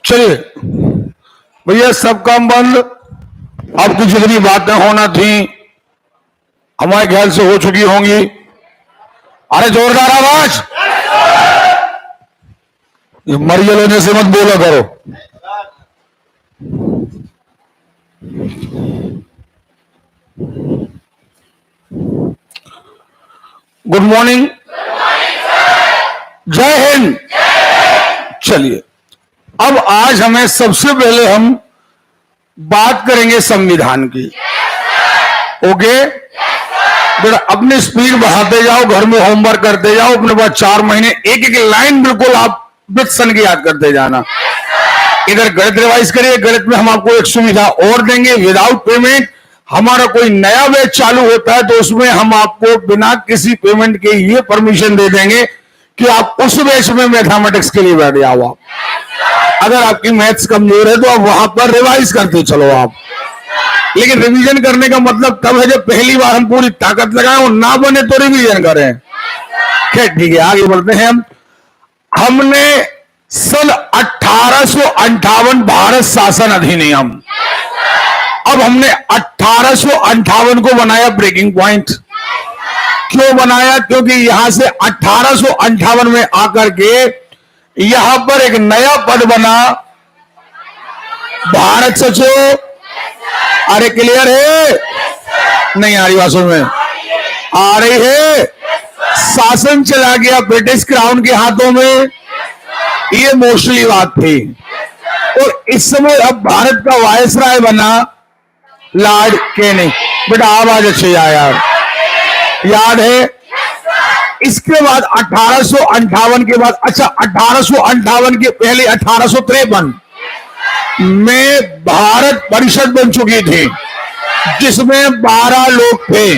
चलिए भैया, सब काम बंद। अब की जितनी बातें होना थी हमारे ख्याल से हो चुकी होंगी। अरे जोरदार आवाज। मरियल होने से मत बोला करो। गुड मॉर्निंग, जय हिंद। चलिए, अब आज हमें सबसे पहले हम बात करेंगे संविधान की। ओके बेटा, अपनी स्पीड बढ़ाते जाओ, घर में होमवर्क करते जाओ, अपने पास 4 महीने एक एक लाइन बिल्कुल आप विद सन की याद करते जाना। इधर गणित रिवाइज करिए, गणित में हम आपको एक सुविधा और देंगे, विदाउट पेमेंट। हमारा कोई नया बैच चालू होता है तो उसमें हम आपको बिना किसी पेमेंट के ये परमिशन दे देंगे कि आप उस बैच में मैथमेटिक्स के लिए बैठ जाओ। आप अगर आपकी मैथ्स कमजोर है तो आप वहां पर रिवाइज करते चलो आप। लेकिन रिवीजन करने का मतलब तब है जब पहली बार हम पूरी ताकत लगाएं और ना बने तो रिवीजन करें। ठीक है, आगे बढ़ते हैं। हमने सन 1858 भारत शासन अधिनियम, अब हमने 1858 को बनाया ब्रेकिंग पॉइंट। क्यों बनाया? क्योंकि यहां से 1858 में आकर के यहां पर एक नया पद बना, भारत सचिव। अरे क्लियर है? नहीं आ रही बात समझ में? आ रही है? शासन चला गया ब्रिटिश क्राउन के हाथों में, ये मोस्टली बात थी। और इस समय अब भारत का वायसराय बना लॉर्ड कैनिंग। बेटा आवाज अच्छी आया, याद है? इसके बाद 1858 के बाद, अच्छा 1858 के पहले 1853 में भारत परिषद बन चुकी थी जिसमें 12 लोग थे।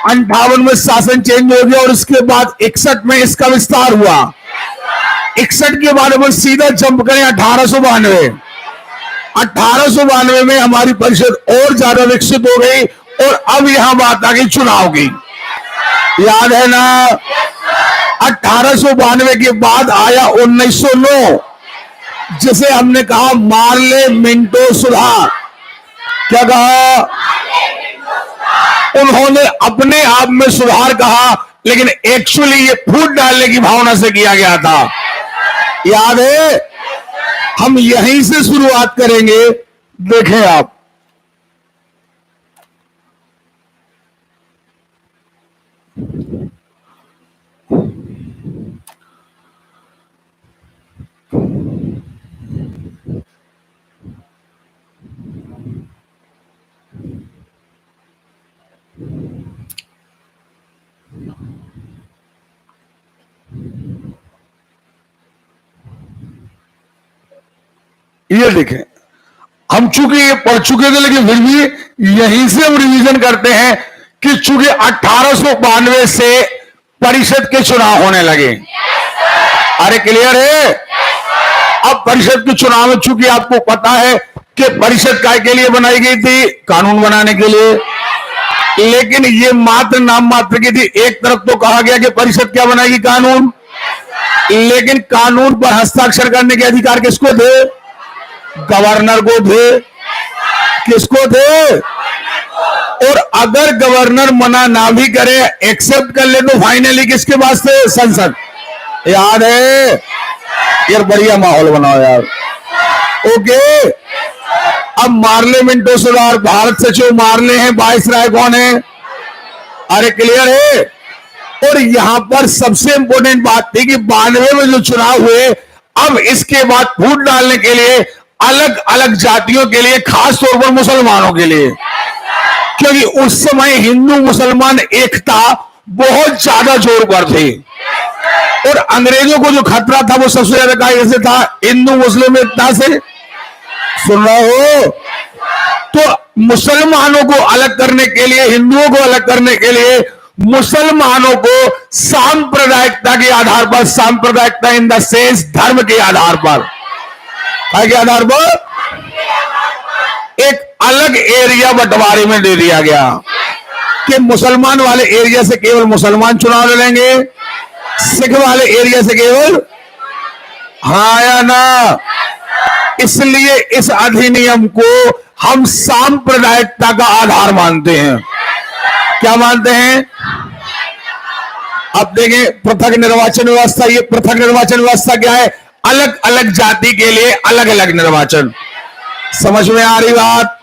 58 में शासन चेंज हो गया और उसके बाद 61 में इसका विस्तार हुआ। 61 के बाद हम सीधा जंप करें 1892। 1892 में हमारी परिषद और ज्यादा विकसित हो गई और अब यहां बात आ गई चुनाव की। याद है ना? 1892 के बाद आया 1909, जिसे हमने कहा मार्ले मिंटो सुधार। क्या कहा? उन्होंने अपने आप में सुधार कहा, लेकिन एक्चुअली ये फूट डालने की भावना से किया गया था। याद है? हम यहीं से शुरुआत करेंगे। देखें आप, ये देखें, हम चूंकि ये पढ़ चुके थे लेकिन फिर भी यहीं से हम रिवीजन करते हैं कि चूंकि 1892 से परिषद के चुनाव होने लगे। अरे क्लियर है? अब परिषद के चुनाव में चूंकि आपको पता है कि परिषद काय के लिए बनाई गई थी? कानून बनाने के लिए। लेकिन ये मात्र नाम मात्र की थी। एक तरफ तो कहा गया कि परिषद क्या बनाएगी? कानून। लेकिन कानून पर हस्ताक्षर करने के अधिकार किसको थे? गवर्नर को थे। किसको थे? और अगर गवर्नर मना ना भी करे, एक्सेप्ट कर ले, तो फाइनली किसके पास थे? संसद। याद है? यार बढ़िया माहौल बनाओ यार। ओके, अब मार्ले मिंटो सुधार, भारत सचिव मार्ले हैं, वायसराय कौन है? अरे क्लियर है? और यहां पर सबसे इंपॉर्टेंट बात थी कि 92 में जो चुनाव हुए, अब इसके बाद फूट डालने के लिए अलग अलग जातियों के लिए, खास तौर पर मुसलमानों के लिए, क्योंकि उस समय हिंदू मुसलमान एकता बहुत ज्यादा जोर पर थी। और अंग्रेजों को जो खतरा था वो सबसे ज्यादा कैसे था? हिंदू मुस्लिम एकता से। सुन रहे हो? तो मुसलमानों को अलग करने के लिए, हिंदुओं को अलग करने के लिए, मुसलमानों को सांप्रदायिकता के आधार पर, सांप्रदायिकता इन द सेंस धर्म के आधार पर, के आधार पर एक अलग एरिया बंटवारे में दे दिया गया। कि मुसलमान वाले एरिया से केवल मुसलमान चुनाव लड़ेंगे, सिख वाले एरिया से केवल, हाँ या ना? इसलिए इस अधिनियम को हम सांप्रदायिकता का आधार मानते हैं। क्या मानते हैं? अब देखें पृथक निर्वाचन व्यवस्था। ये पृथक निर्वाचन व्यवस्था क्या है? अलग अलग जाति के लिए अलग अलग निर्वाचन। समझ में आ रही बात?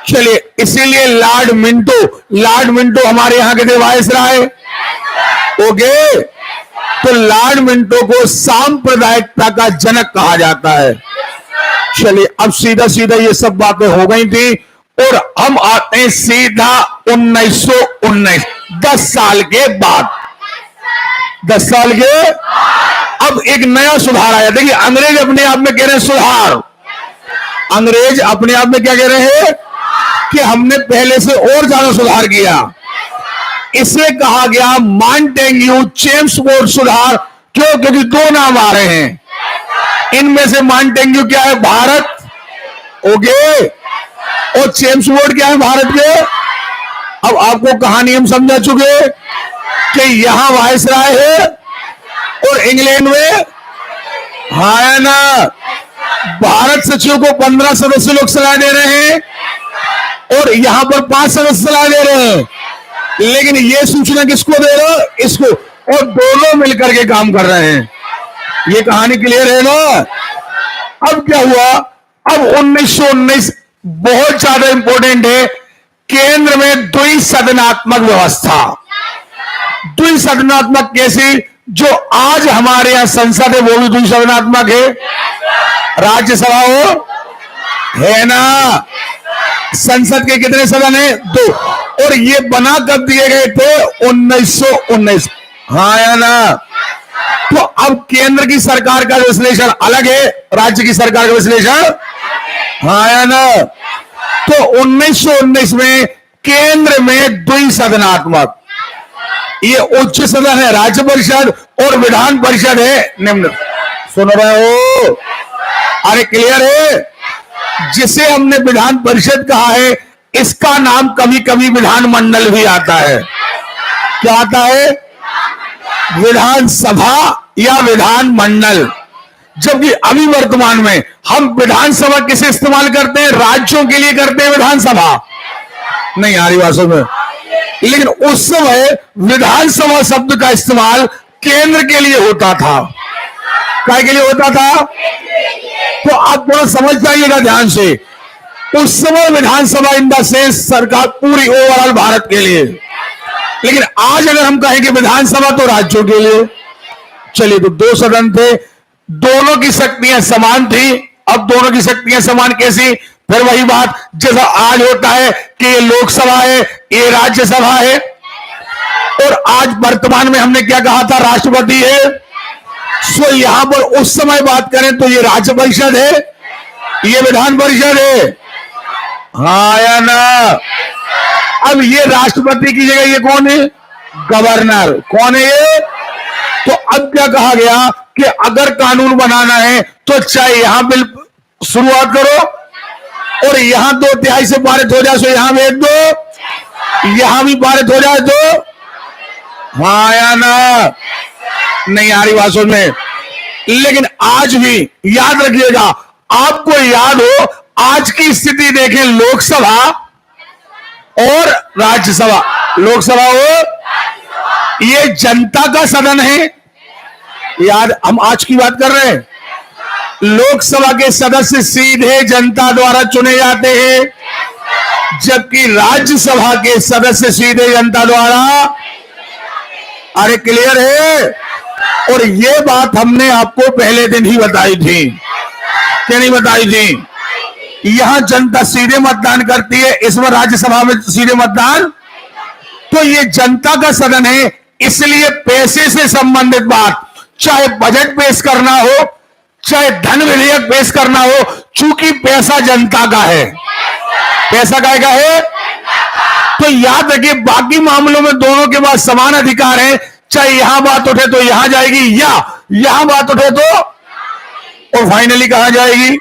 चलिए, इसीलिए लॉर्ड मिंटो हमारे यहां के थे वायसराय। ओके, तो लॉर्ड मिंटो को सांप्रदायिकता का जनक कहा जाता है। चलिए, अब सीधा सीधा ये सब बातें हो गई थी और हम आते हैं सीधा 1919, 10 साल के बाद। 10 साल के अब एक नया सुधार आया। देखिए, अंग्रेज अपने आप में कह रहे हैं सुधार। अंग्रेज अपने आप में क्या कह रहे हैं कि हमने पहले से और ज्यादा सुधार किया। इसे कहा गया मॉन्टेग्यू चेम्सफोर्ड सुधार। क्यों? क्योंकि दो नाम आ रहे हैं। इनमें से मॉन्टेग्यू क्या है? भारत, ओके, और चेम्सफोर्ड क्या है? भारत के। अब आपको कहानी हम समझा चुके कि यहां वायसराय है और इंग्लैंड में, हाँ है ना? भारत सचिव को 15 सदस्य लोग सलाह दे रहे हैं और यहां पर 5 सदस्य सलाह दे रहे हैं। लेकिन ये सूचना किसको दे रहे हो? इसको, और दोनों मिलकर के काम कर रहे हैं। ये कहानी क्लियर है ना? अब क्या हुआ? अब 1919 बहुत ज्यादा इंपॉर्टेंट है। केंद्र में द्विसदनात्मक व्यवस्था। द्विसदनात्मक कैसी? जो आज हमारे यहां संसद है वो भी द्विसदनात्मक है। राज्यसभा हो है ना? संसद के कितने सदन है? 2। और ये बना कब दिए गए थे? 1919, हाँ या ना? तो अब केंद्र की सरकार का विश्लेषण अलग है, राज्य की सरकार का विश्लेषण, हाँ या ना? तो 1919 में केंद्र में द्विसदनात्मक, ये उच्च सदन है राज्य परिषद और विधान परिषद है निम्न। सुन रहे हो? अरे क्लियर है? जिसे हमने विधान परिषद कहा है, इसका नाम कभी कभी विधानमंडल भी आता है। क्या आता है? विधानसभा या विधानमंडल। जबकि अभी वर्तमान में हम विधानसभा किसे इस्तेमाल करते हैं? राज्यों के लिए करते हैं विधानसभा। नहीं आ रही बात समझ में? लेकिन उस समय विधानसभा शब्द का इस्तेमाल केंद्र के लिए होता था। क्या के लिए होता था? तो आप थोड़ा समझ जाइएगा ध्यान से। उस समय विधानसभा इन द सेंस सरकार पूरी ओवरऑल भारत के लिए। लेकिन आज अगर हम कहें कि विधानसभा तो राज्यों के लिए। चलिए, तो 2 सदन थे, दोनों की शक्तियां समान थी। अब दोनों की शक्तियां समान कैसी? फिर वही बात जैसा आज होता है कि ये लोकसभा है, ये राज्यसभा है। और आज वर्तमान में हमने क्या कहा था? राष्ट्रपति है। सो यहां पर उस समय बात करें तो ये राज्य परिषद है, ये विधान परिषद है, हाँ या ना? अब ये राष्ट्रपति की जगह ये कौन है? गवर्नर। कौन है ये? तो अब क्या कहा गया कि अगर कानून बनाना है तो चाहे यहां बिल शुरुआत करो और यहां 2/3 से पारित हो जाए तो यहां भेज दो, यहां भी पारित हो जाए तो, हाँ या ना? नहीं आ रही बात समझ में? लेकिन आज भी याद रखिएगा, आपको याद हो आज की स्थिति देखें, लोकसभा और राज्यसभा। लोकसभा हो, ये जनता का सदन है। याद, हम आज की बात कर रहे हैं। लोकसभा के सदस्य सीधे जनता द्वारा चुने जाते हैं, जबकि राज्यसभा के सदस्य सीधे जनता द्वारा। अरे क्लियर है? और ये बात हमने आपको पहले दिन ही बताई थी, क्या नहीं बताई थी? यहां जनता सीधे मतदान करती है, इसमें राज्यसभा में सीधे मतदान। तो ये जनता का सदन है, इसलिए पैसे से संबंधित बात, चाहे बजट पेश करना हो, चाहे धन विधेयक पेश करना हो, चूंकि पैसा जनता का है। पैसा का है? तो याद रखिए, बाकी मामलों में दोनों के पास समान अधिकार है। चाहे यहां बात उठे तो यहां जाएगी, या यहां बात उठे तो, और फाइनली कहां जाएगी?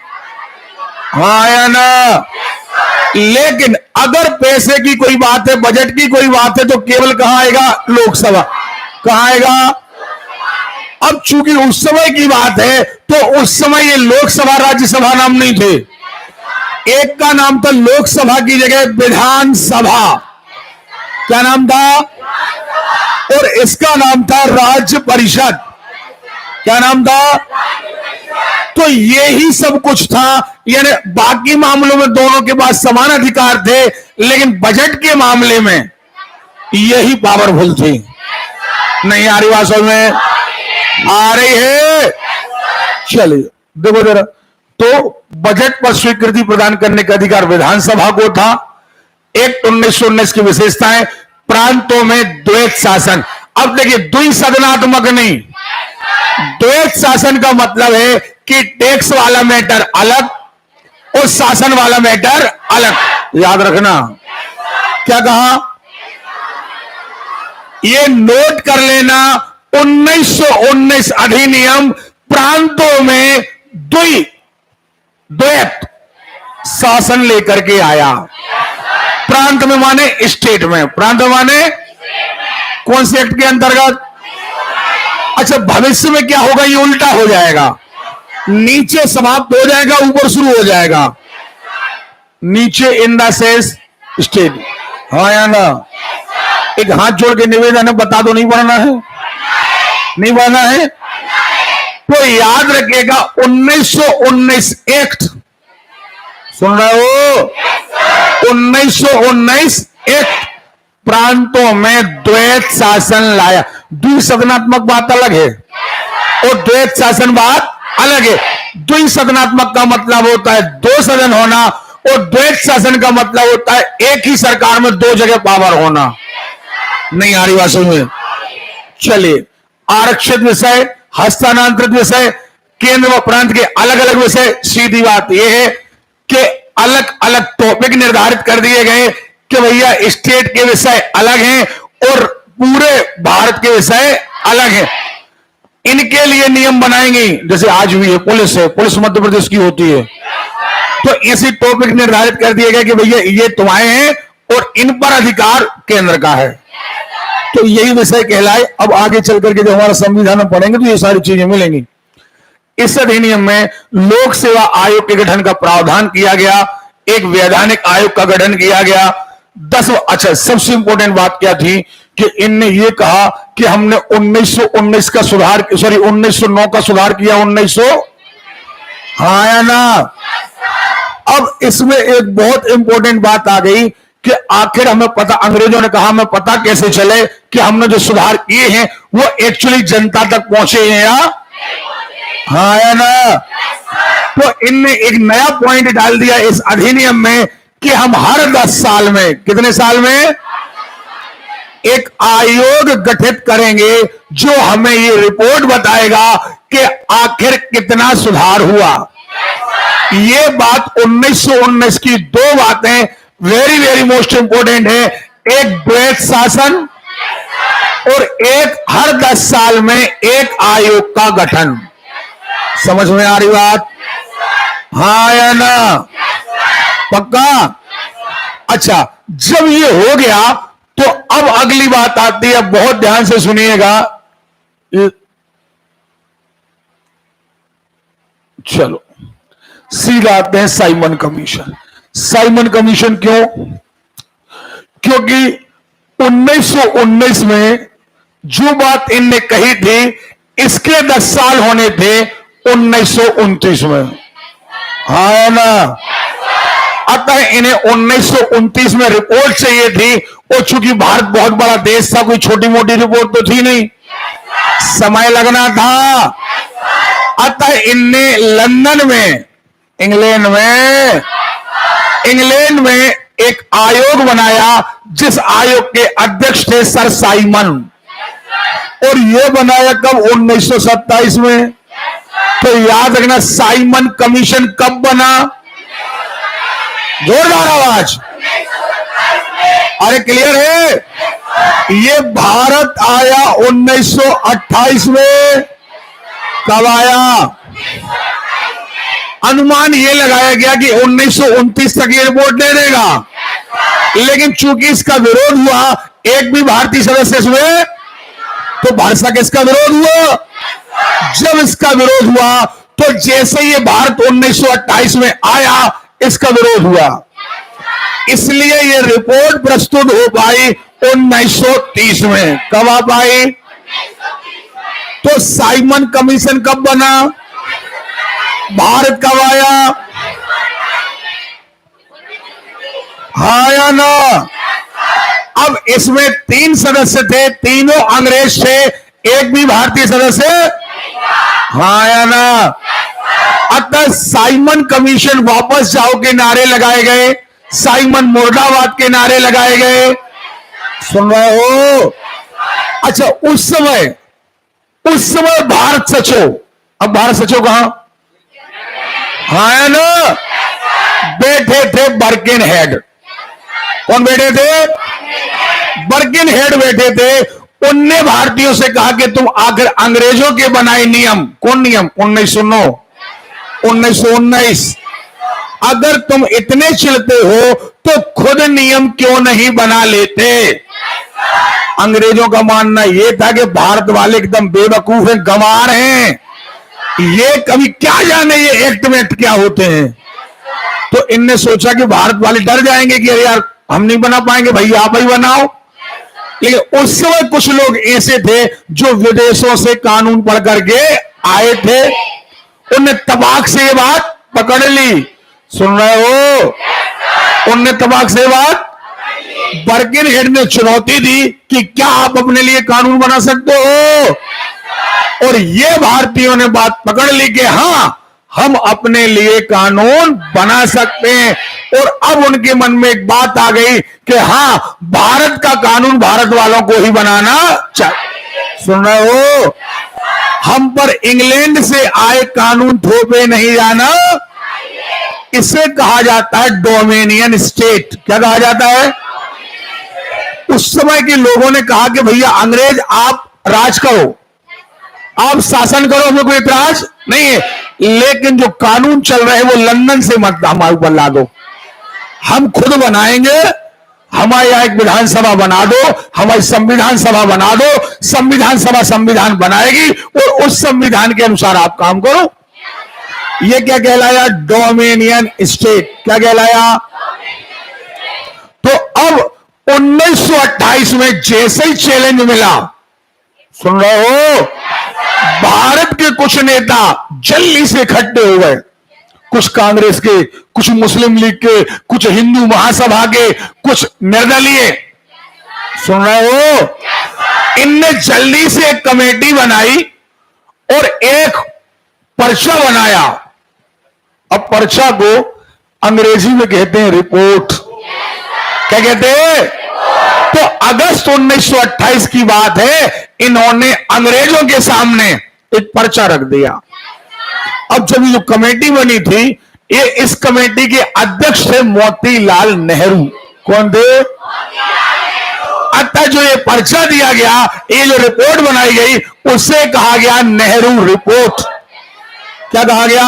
हाँ या ना? लेकिन अगर पैसे की कोई बात है, बजट की कोई बात है, तो केवल कहां आएगा? लोकसभा। कहां आएगा? अब चूंकि उस समय की बात है, तो उस समय ये लोकसभा राज्यसभा नाम नहीं थे। एक का नाम था लोकसभा की जगह विधानसभा। क्या नाम था? और इसका नाम था राज्य परिषद। क्या नाम था? तो ये ही सब कुछ था। यानी बाकी मामलों में दोनों के पास समान अधिकार थे, लेकिन बजट के मामले में यही पावरफुल थी। नहीं आ रही बात समझ में? आ रही है? चलिए देखो जरा। तो बजट पर स्वीकृति प्रदान करने का अधिकार विधानसभा को था। एक्ट 1919 की विशेषताएं, प्रांतों में द्वैत शासन। अब देखिए, द्विसदनात्मक नहीं, द्वैत शासन का मतलब है कि टैक्स वाला मैटर अलग और शासन वाला मैटर अलग। याद रखना। क्या कहा? ये नोट कर लेना। 1919 अधिनियम प्रांतों में द्वैत शासन लेकर के आया। प्रांत में माने स्टेट में, प्रांत में माने कौन से एक्ट के अंतर्गत? अच्छा, भविष्य में क्या होगा? ये उल्टा हो जाएगा। नीचे समाप्त हो जाएगा, ऊपर शुरू हो जाएगा। नीचे इन द सेंस स्टेट। हाँ या ना? एक हाथ जोड़ के निवेदन है, बता दो। नहीं पढ़ना है? नहीं पढ़ना है? तो याद रखिएगा, 1919 एक्ट, सुन रहे हो? 1919 एक्ट प्रांतों में द्वैत शासन लाया। द्विसदनात्मक बात अलग है और द्वैत शासन बात अलग है। द्विसदनात्मक का मतलब होता है दो सदन होना, और द्वैत शासन का मतलब होता है एक ही सरकार में दो जगह पावर होना। नहीं आ रही बात समझ में? चलिए, आरक्षित विषय, हस्तांतरित विषय, केंद्र व प्रांत के अलग अलग विषय। सीधी बात यह है कि अलग अलग टॉपिक निर्धारित कर दिए गए कि भैया स्टेट के विषय अलग हैं और पूरे भारत के विषय अलग हैं। इनके लिए नियम बनाएंगे, जैसे आज भी है, पुलिस है, पुलिस मध्य प्रदेश की होती है, तो ऐसे टॉपिक निर्धारित कर दिए गए कि भैया ये तुम्हारे हैं और इन पर अधिकार केंद्र का है। तो यही विषय कहलाए। अब आगे चल करके जब हमारा संविधान में पढ़ेंगे तो ये सारी चीजें मिलेंगी। इस अधिनियम में लोक सेवा आयोग के गठन का प्रावधान किया गया, एक वैधानिक आयोग का गठन किया गया। 10। अच्छा, सबसे इंपॉर्टेंट बात क्या थी कि इनने ये कहा कि हमने 1919 का सुधार, सॉरी 1909 का सुधार किया। 1900, हाँ या ना? अब इसमें एक बहुत इंपॉर्टेंट बात आ गई कि आखिर हमें पता, अंग्रेजों ने कहा हमें पता कैसे चले कि हमने जो सुधार किए हैं वो एक्चुअली जनता तक पहुंचे हैं या हाँ या ना? तो इनने एक नया पॉइंट डाल दिया इस अधिनियम में कि हम हर 10 साल में, कितने साल में, एक आयोग गठित करेंगे जो हमें ये रिपोर्ट बताएगा कि आखिर कितना सुधार हुआ। ये बात 1919 की दो बातें वेरी वेरी मोस्ट इंपोर्टेंट है। एक द्वैत शासन और एक हर 10 साल में एक आयोग का गठन। समझ में आ रही बात? हाँ या ना? पक्का? अच्छा, जब ये हो गया तो अब अगली बात आती है, बहुत ध्यान से सुनिएगा। चलो सीधा आते हैं साइमन कमीशन। साइमन कमीशन क्यों? क्योंकि 1919 में जो बात इनने कही थी इसके 10 साल होने थे 1929 में। हाँ ना? अतः इन्हें 1929 में रिपोर्ट चाहिए थी, और चूंकि भारत बहुत बड़ा देश था, कोई छोटी मोटी रिपोर्ट तो थी नहीं, समय लगना था। अतः इनने लंदन में, इंग्लैंड में एक आयोग बनाया, जिस आयोग के अध्यक्ष थे सर साइमन। और यह बनाया कब? 1927 में। तो याद रखना, साइमन कमीशन कब बना? जोरदार आवाज। अरे क्लियर है? ये भारत आया 1928 में। कब आया? अनुमान यह लगाया गया कि 1929 तक ये रिपोर्ट दे देगा, लेकिन चूंकि इसका विरोध हुआ, एक भी भारतीय सदस्य हुए, तो भारत का किसका विरोध हुआ? जब इसका विरोध हुआ तो जैसे ये भारत 1928 में आया, इसका विरोध हुआ, इसलिए ये रिपोर्ट प्रस्तुत हो पाई 1930 में। कब आ पाई? तो साइमन कमीशन कब बना? भारत कब आया? हाँ या ना? अब इसमें 3 सदस्य थे, तीनों अंग्रेज थे, एक भी भारतीय सदस्य, हाँ या ना? अतः साइमन कमीशन वापस जाओ के नारे लगाए गए, साइमन मुर्दाबाद के नारे लगाए गए। सुन रहे हो? अच्छा, उस समय भारत सचिव, अब भारत सचिव कहां? हाँ या ना? बैठे थे बर्किन हेड। कौन बैठे थे? बर्किन हेड बैठे थे। उनने भारतीयों से कहा कि तुम आखिर अंग्रेजों के बनाए नियम, कौन नियम? 1909, 1919, अगर तुम इतने चिढ़ते हो तो खुद नियम क्यों नहीं बना लेते? अंग्रेजों का मानना यह था कि भारत वाले एकदम बेवकूफ हैं, गंवार हैं, ये कभी क्या जाने ये एक्ट में क्या होते हैं। तो इनने सोचा कि भारत वाले डर जाएंगे कि अरे यार हम नहीं बना पाएंगे, भाई आप ही बनाओ। लेकिन उस समय कुछ लोग ऐसे थे जो विदेशों से कानून पढ़ करके आए थे, उनने तबाक से ये बात पकड़ ली। सुन रहे हो? उनने तबाक से बात, बर्किन हेड ने चुनौती दी कि क्या आप अपने लिए कानून बना सकते हो? और ये भारतीयों ने बात पकड़ ली कि हाँ, हम अपने लिए कानून बना सकते हैं। और अब उनके मन में एक बात आ गई कि हाँ, भारत का कानून भारत वालों को ही बनाना चाहिए। सुन रहे हो? हम पर इंग्लैंड से आए कानून थोपे नहीं जाना, इसे कहा जाता है डोमिनियन स्टेट। क्या कहा जाता है? उस समय के लोगों ने कहा कि भैया अंग्रेज आप राज करो, आप शासन करो, हमें कोई इतराज नहीं है, लेकिन जो कानून चल रहे हैं वो लंदन से मत हमारे ऊपर ला दो, हम खुद बनाएंगे। हमारे यहां एक विधानसभा बना दो, हमारी संविधान सभा बना दो, संविधान सभा संविधान बनाएगी और उस संविधान के अनुसार आप काम करो। ये क्या कहलाया? Dominion state. क्या कहलाया? तो अब 1928 में जैसे ही चैलेंज मिला, सुन रहे हो, भारत के कुछ नेता जल्दी से इकट्ठे हो गए, कुछ कांग्रेस के, कुछ मुस्लिम लीग के, कुछ हिंदू महासभा के, कुछ निर्दलीय। सुन रहे हो? इनने जल्दी से एक कमेटी बनाई और एक पर्चा बनाया। अब पर्चा को अंग्रेजी में कहते हैं रिपोर्ट। क्या कहते हैं? तो अगस्त 1928 की बात है, इन्होंने अंग्रेजों के सामने एक पर्चा रख दिया। अब जब ये जो कमेटी बनी थी, ये इस कमेटी के अध्यक्ष थे मोतीलाल नेहरू। कौन थे? अतः जो ये पर्चा दिया गया, ये जो रिपोर्ट बनाई गई, उसे कहा गया नेहरू रिपोर्ट। क्या कहा गया?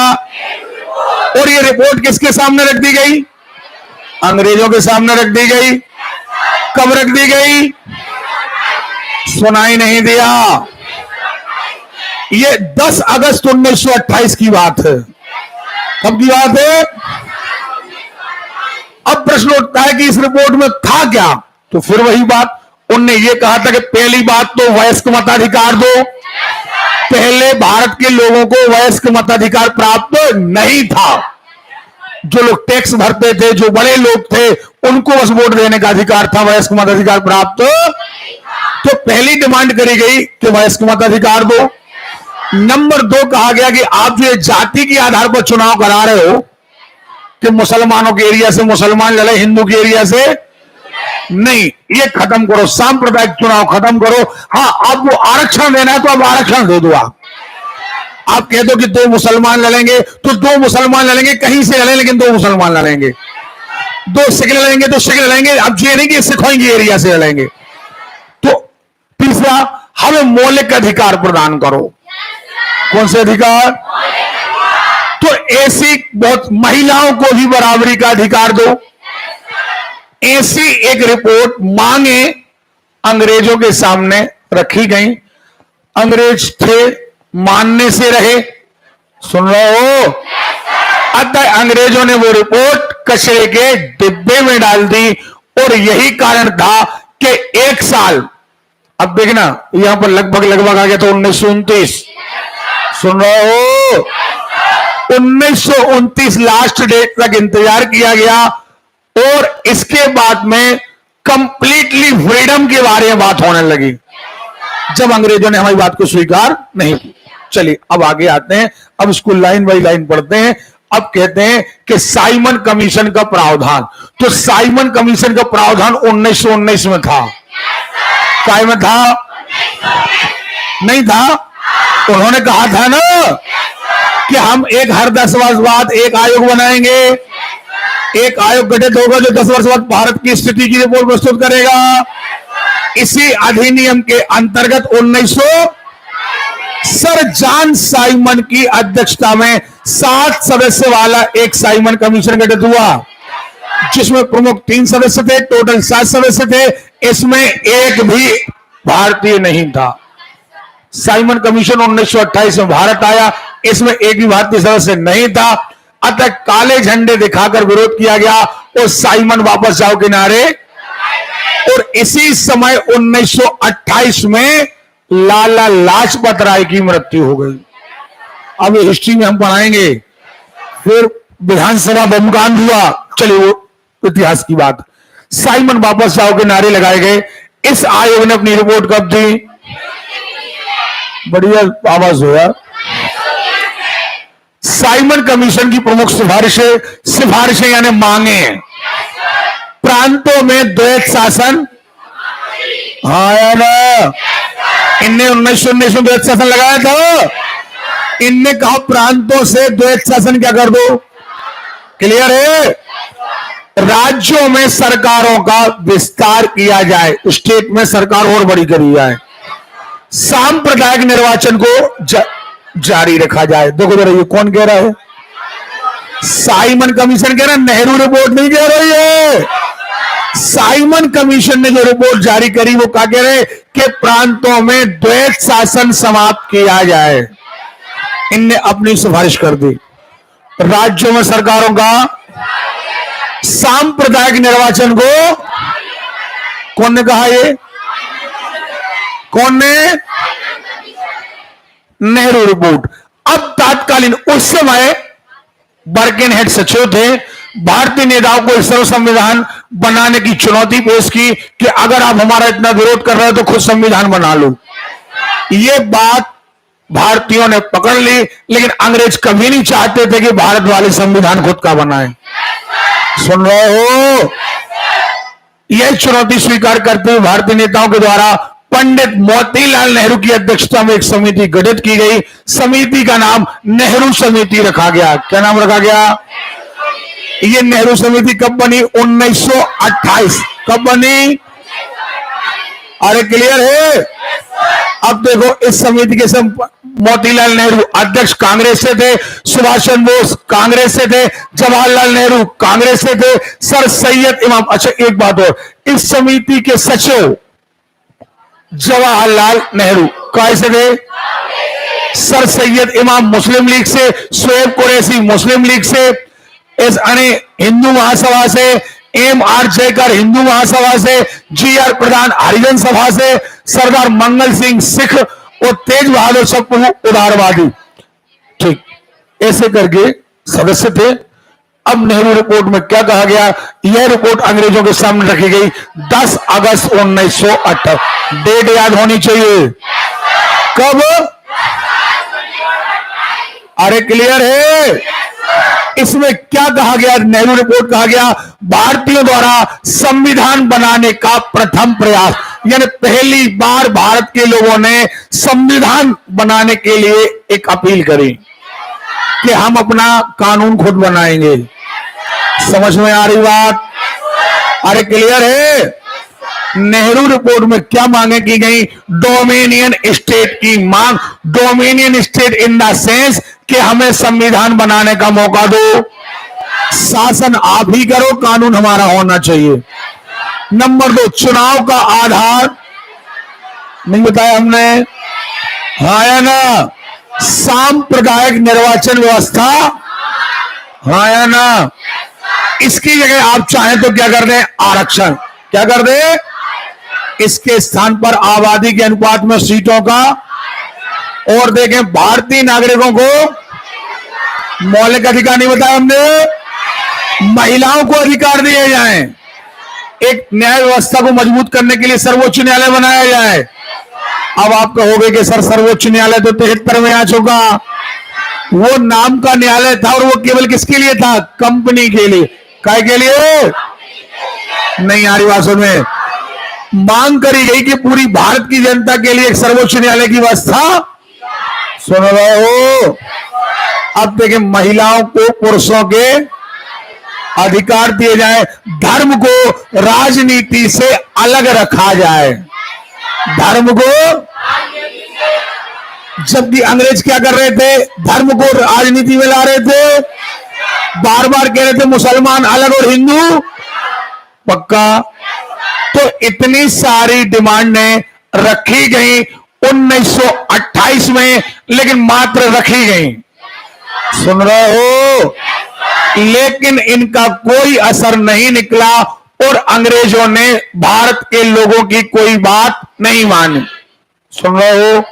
और ये रिपोर्ट किसके सामने रख दी गई? अंग्रेजों के सामने रख दी गई। कब रख दी गई? सुनाई नहीं दिया। ये 10 अगस्त 1928 की बात है। कब की बात है? अब प्रश्न उठता है कि इस रिपोर्ट में था क्या? तो फिर वही बात, उनने ये कहा था कि पहली बात तो वयस्क मताधिकार दो। पहले भारत के लोगों को वयस्क मताधिकार प्राप्त नहीं था। जो लोग टैक्स भरते थे, जो बड़े लोग थे, उनको बस वोट देने का अधिकार था, वयस्क मताधिकार प्राप्त। तो पहली डिमांड करी गई कि वयस्क मताधिकार दो। नंबर 2 कहा गया कि आप जो जाति के आधार पर चुनाव करा रहे हो कि मुसलमानों के एरिया से मुसलमान लड़े, हिंदू के एरिया से नहीं, ये खत्म करो, सांप्रदायिक चुनाव खत्म करो। हाँ, आपको आरक्षण देना है तो आप आरक्षण दे दो। आप कह दो कि 2 मुसलमान लड़ेंगे तो 2 मुसलमान लड़ेंगे, कहीं से लड़े लेकिन 2 मुसलमान लड़ेंगे। 2 सिख लड़ेंगे तो सिख लड़ेंगे, अब ये नहीं कि सिखों की एरिया से लड़ेंगे। तो तीसरा, हमें मौलिक अधिकार प्रदान करो। कौन से अधिकार? तो ऐसी बहुत महिलाओं को भी बराबरी का अधिकार दो, ऐसी एक रिपोर्ट मांगे अंग्रेजों के सामने रखी गई। अंग्रेज थे, मानने से रहे। सुन रहे हो? अतः अंग्रेजों ने वो रिपोर्ट कचरे के डिब्बे में डाल दी और यही कारण था कि 1 साल, अब देखना यहां पर लगभग आ गया तो 1929। सुन रहे हो? 1929 लास्ट डेट तक इंतजार किया गया और इसके बाद में कंप्लीटली फ्रीडम के बारे में बात होने लगी, जब अंग्रेजों ने हमारी बात को स्वीकार नहीं की। चलिए अब आगे आते हैं, अब इसको लाइन बाई लाइन पढ़ते हैं। अब कहते हैं कि साइमन कमीशन का प्रावधान, तो साइमन कमीशन का प्रावधान 1919 में था। क्या में था? नहीं था? उन्होंने कहा था ना कि हम एक हर 10 वर्ष बाद एक आयोग बनाएंगे, एक आयोग गठित होगा जो 10 वर्ष बाद भारत की स्थिति की रिपोर्ट प्रस्तुत करेगा। इसी अधिनियम के अंतर्गत 1900 सर जॉन साइमन की अध्यक्षता में 7 सदस्य वाला एक साइमन कमीशन गठित हुआ, जिसमें प्रमुख 3 सदस्य थे, टोटल 7 सदस्य थे। इसमें एक भी भारतीय नहीं था। साइमन कमीशन 1928 में भारत आया, इसमें एक भी भारतीय सदस्य नहीं था। अतः काले झंडे दिखाकर विरोध किया गया और साइमन वापस जाओ किनारे। और इसी समय 1928 में लाला लाजपत राय की मृत्यु हो गई। अब ये हिस्ट्री में हम पढ़ाएंगे। फिर विधानसभा बमकांड हुआ, चलिए वो इतिहास की बात। साइमन वापस जाओ के नारे लगाए गए। इस आयोग ने अपनी रिपोर्ट कब दी? बढ़िया आवाज हो यार। साइमन कमीशन की प्रमुख सिफारिशें यानी मांगे, प्रांतों में द्वैत शासन, हाँ यार ना, इनने 1919 में द्वैत शासन लगाया था। इनने कहा प्रांतों से द्वैत शासन क्या कर दो। क्लियर है? राज्यों में सरकारों का विस्तार किया जाए, स्टेट में सरकार और बड़ी करी जाए, सांप्रदायिक निर्वाचन को जारी रखा जाए। देखो जरा, ये कौन कह रहा है? साइमन कमीशन कह रहा है, नेहरू रिपोर्ट नहीं कह रही है। साइमन कमीशन ने जो रिपोर्ट जारी करी वो क्या कह रहे कि प्रांतों में द्वैत शासन समाप्त किया जाए। इनने अपनी सिफारिश कर दी। राज्यों में सरकारों का सांप्रदायिक निर्वाचन को कौन ने कहा? ये कौन ने? नेहरू रिपोर्ट। अब तात्कालीन उस समय बर्किनहेड सचिव थे, भारतीय नेताओं को इस तरह संविधान बनाने की चुनौती पेश की कि अगर आप हमारा इतना विरोध कर रहे हो तो खुद संविधान बना लो। ये बात भारतीयों ने पकड़ ली, लेकिन अंग्रेज कभी नहीं चाहते थे कि भारत वाले संविधान खुद का बनाए। सुन रहे हो? यह चुनौती स्वीकार करते हुए भारतीय नेताओं के द्वारा पंडित मोतीलाल नेहरू की अध्यक्षता में एक समिति गठित की गई। समिति का नाम नेहरू समिति रखा गया। क्या नाम रखा गया? ये नेहरू समिति कब बनी? 1928। कब बनी? अरे क्लियर है? अब देखो, इस समिति के सब मोतीलाल नेहरू अध्यक्ष कांग्रेस से थे, सुभाष चंद्र बोस कांग्रेस से थे, जवाहरलाल नेहरू कांग्रेस से थे, सर सैयद इमाम। अच्छा एक बात और, इस समिति के सचिव जवाहरलाल नेहरू कैसे थे? सर सैयद इमाम मुस्लिम लीग से, शोएब कुरैशी मुस्लिम लीग से, हिंदू महासभा से, M.R. जयकर हिंदू महासभा से, G.R. प्रधान हरिजन सभा से, सरदार मंगल सिंह सिख और तेज बहादुर सप्पू उदारवादी। ठीक, ऐसे करके सदस्य थे। अब नेहरू रिपोर्ट में क्या कहा गया? यह रिपोर्ट अंग्रेजों के सामने रखी गई 10 अगस्त 1908। डेट याद होनी चाहिए। कब? अरे क्लियर है? इसमें क्या कहा गया? नेहरू रिपोर्ट कहा गया भारतीयों द्वारा संविधान बनाने का प्रथम प्रयास, यानी पहली बार भारत के लोगों ने संविधान बनाने के लिए एक अपील करी कि हम अपना कानून खुद बनाएंगे। समझ में आ रही बात? अरे क्लियर है? नेहरू रिपोर्ट में क्या मांगे की गई? डोमिनियन स्टेट की मांग। Dominion state in the sense कि हमें संविधान बनाने का मौका दो, शासन आप ही करो, कानून हमारा होना चाहिए। नंबर 2, चुनाव का आधार नहीं बताया हमने, हाँ या ना? सांप्रदायिक निर्वाचन व्यवस्था, हाँ या ना? इसकी जगह आप चाहें तो क्या कर दें? आरक्षण। क्या कर दें? इसके स्थान पर आबादी के अनुपात में सीटों का, और देखें भारतीय नागरिकों को मौलिक अधिकार नहीं बताया हमने, महिलाओं को अधिकार दिए जाएं, एक न्याय व्यवस्था को मजबूत करने के लिए सर्वोच्च न्यायालय बनाया जाए। अब आप कहोगे कि सर सर्वोच्च न्यायालय तो 73 में आ चुका, वो नाम का न्यायालय था और वो केवल किसके लिए था? कंपनी के लिए। काय के लिए? नहीं आ रही बात समझ में। मांग करी गई कि पूरी भारत की जनता के लिए एक सर्वोच्च न्यायालय की व्यवस्था, सुन रहे हो? अब देखिए, महिलाओं को पुरुषों के अधिकार दिए जाए, धर्म को राजनीति से अलग रखा जाए, धर्म को। जबकि अंग्रेज क्या कर रहे थे? धर्म को राजनीति में ला रहे थे, बार बार कह रहे थे मुसलमान अलग और हिंदू पक्का। तो इतनी सारी डिमांडें रखी गई 1928 में, लेकिन मात्र रखी गई, सुन रहे हो? लेकिन इनका कोई असर नहीं निकला और अंग्रेजों ने भारत के लोगों की कोई बात नहीं मानी, सुन रहे हो?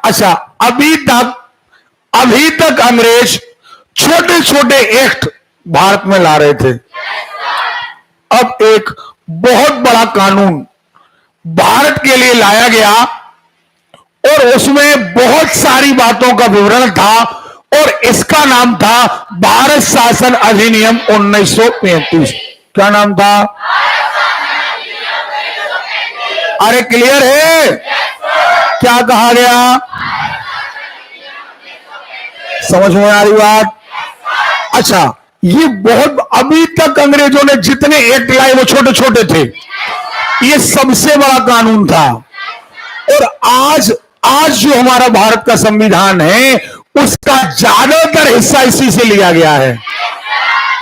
अच्छा, अभी तक अंग्रेज छोटे छोटे एक्ट भारत में ला रहे थे। अब एक बहुत बड़ा कानून भारत के लिए लाया गया और उसमें बहुत सारी बातों का विवरण था और इसका नाम था भारत शासन अधिनियम 1935। क्या नाम था? अरे क्लियर है? क्या कहा गया? समझ में आ रही बात? अच्छा, ये बहुत, अभी तक अंग्रेजों ने जितने एक्ट लाए वो छोटे छोटे थे, ये सबसे बड़ा कानून था। और आज जो हमारा भारत का संविधान है उसका ज्यादातर हिस्सा इसी से लिया गया है।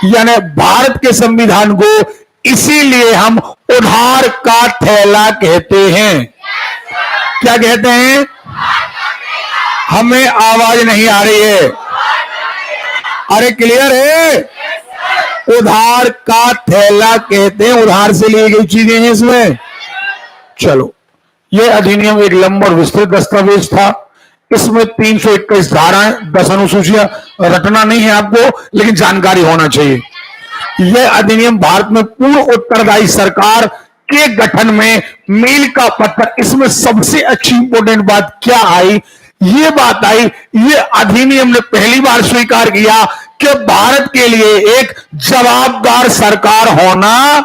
यानी भारत के संविधान को इसीलिए हम उधार का थैला कहते हैं। क्या कहते हैं? हमें आवाज नहीं आ रही है। अरे क्लियर है? उधार का थैला कहते हैं, उधार से ली गई चीजें हैं इसमें। चलो, यह अधिनियम एक लंबा और विस्तृत दस्तावेज था। इसमें 321 धाराएं, 10 अनुसूचियां, रटना नहीं है आपको, लेकिन जानकारी होना चाहिए। यह अधिनियम भारत में पूर्व उत्तरदायी सरकार के गठन में मील का पत्थर। इसमें सबसे अच्छी इंपोर्टेंट बात क्या आई? ये बात आई, ये अधिनियम ने पहली बार स्वीकार किया कि भारत के लिए एक जवाबदार सरकार होना,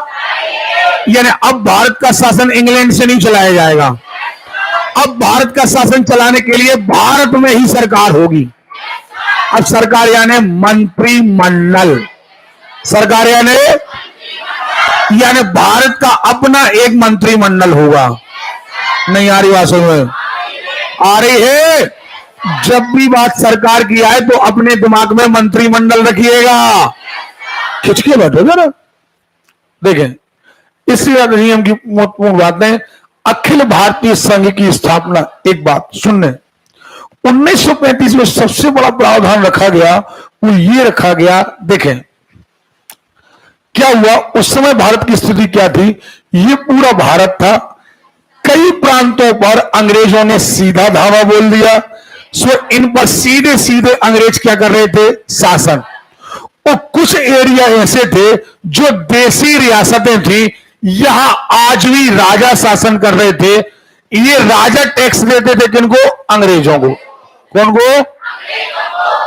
यानी अब भारत का शासन इंग्लैंड से नहीं चलाया जाएगा। अब भारत का शासन चलाने के लिए भारत में ही सरकार होगी। अब सरकार यानी मंत्रिमंडल, सरकार यानी भारत का अपना एक मंत्रिमंडल होगा। नहीं आ रही बात समझ में? आ रही है? जब भी बात सरकार की आए तो अपने दिमाग में मंत्रिमंडल रखिएगा, खिंचके बैठो जरा। देखें, इसी अधिनियम की महत्वपूर्ण बातें। अखिल भारतीय संघ की स्थापना, एक बात सुनने, 1935 में सबसे बड़ा प्रावधान रखा गया वो ये रखा गया। देखें क्या हुआ उस समय, भारत की स्थिति क्या थी। ये पूरा भारत था, कई प्रांतों पर अंग्रेजों ने सीधा धावा बोल दिया। सो इन पर सीधे सीधे अंग्रेज क्या कर रहे थे? शासन। और कुछ एरिया ऐसे थे जो देसी रियासतें थी, यहां आज भी राजा शासन कर रहे थे। ये राजा टैक्स देते थे किनको? अंग्रेजों को। कौन को?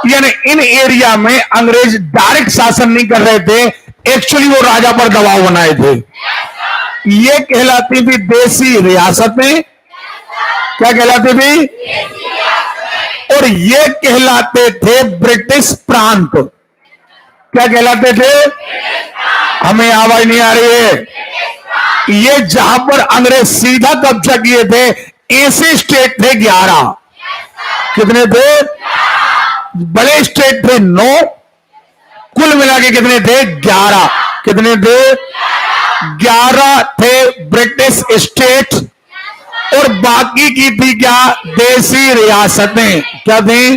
यानी इन एरिया में अंग्रेज डायरेक्ट शासन नहीं कर रहे थे, एक्चुअली वो राजा पर दबाव बनाए थे। ये कहलाती थी देसी रियासतें। क्या कहलाती थी? और ये कहलाते थे ब्रिटिश प्रांत। क्या कहलाते थे? हमें आवाज नहीं आ रही है। ये जहां पर अंग्रेज सीधा कब्जा किए थे, ऐसे स्टेट थे 11। कितने थे? बड़े स्टेट थे 9, कुल मिला के कितने थे 11। कितने थे 11 थे ब्रिटिश स्टेट, और बाकी की थी क्या देसी रियासतें। क्या थी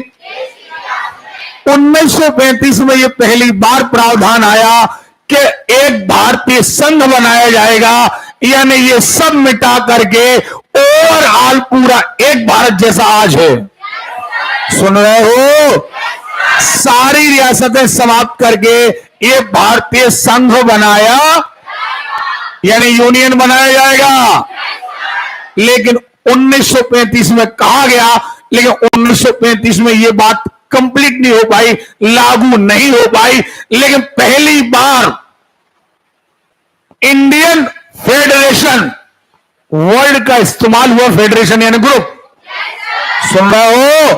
1935 में ये पहली बार प्रावधान आया कि एक भारतीय संघ बनाया जाएगा, यानी ये सब मिटा करके ओवरऑल पूरा एक भारत जैसा आज है। सुन रहे हो, सारी रियासतें समाप्त करके ये भारतीय संघ बनाया, यानी यूनियन बनाया जाएगा। लेकिन 1935 में कहा गया, लेकिन 1935 में ये बात कंप्लीट नहीं हो पाई, लागू नहीं हो पाई। लेकिन पहली बार इंडियन फेडरेशन वर्ड का इस्तेमाल हुआ, फेडरेशन यानी ग्रुप, सुन रहे हो,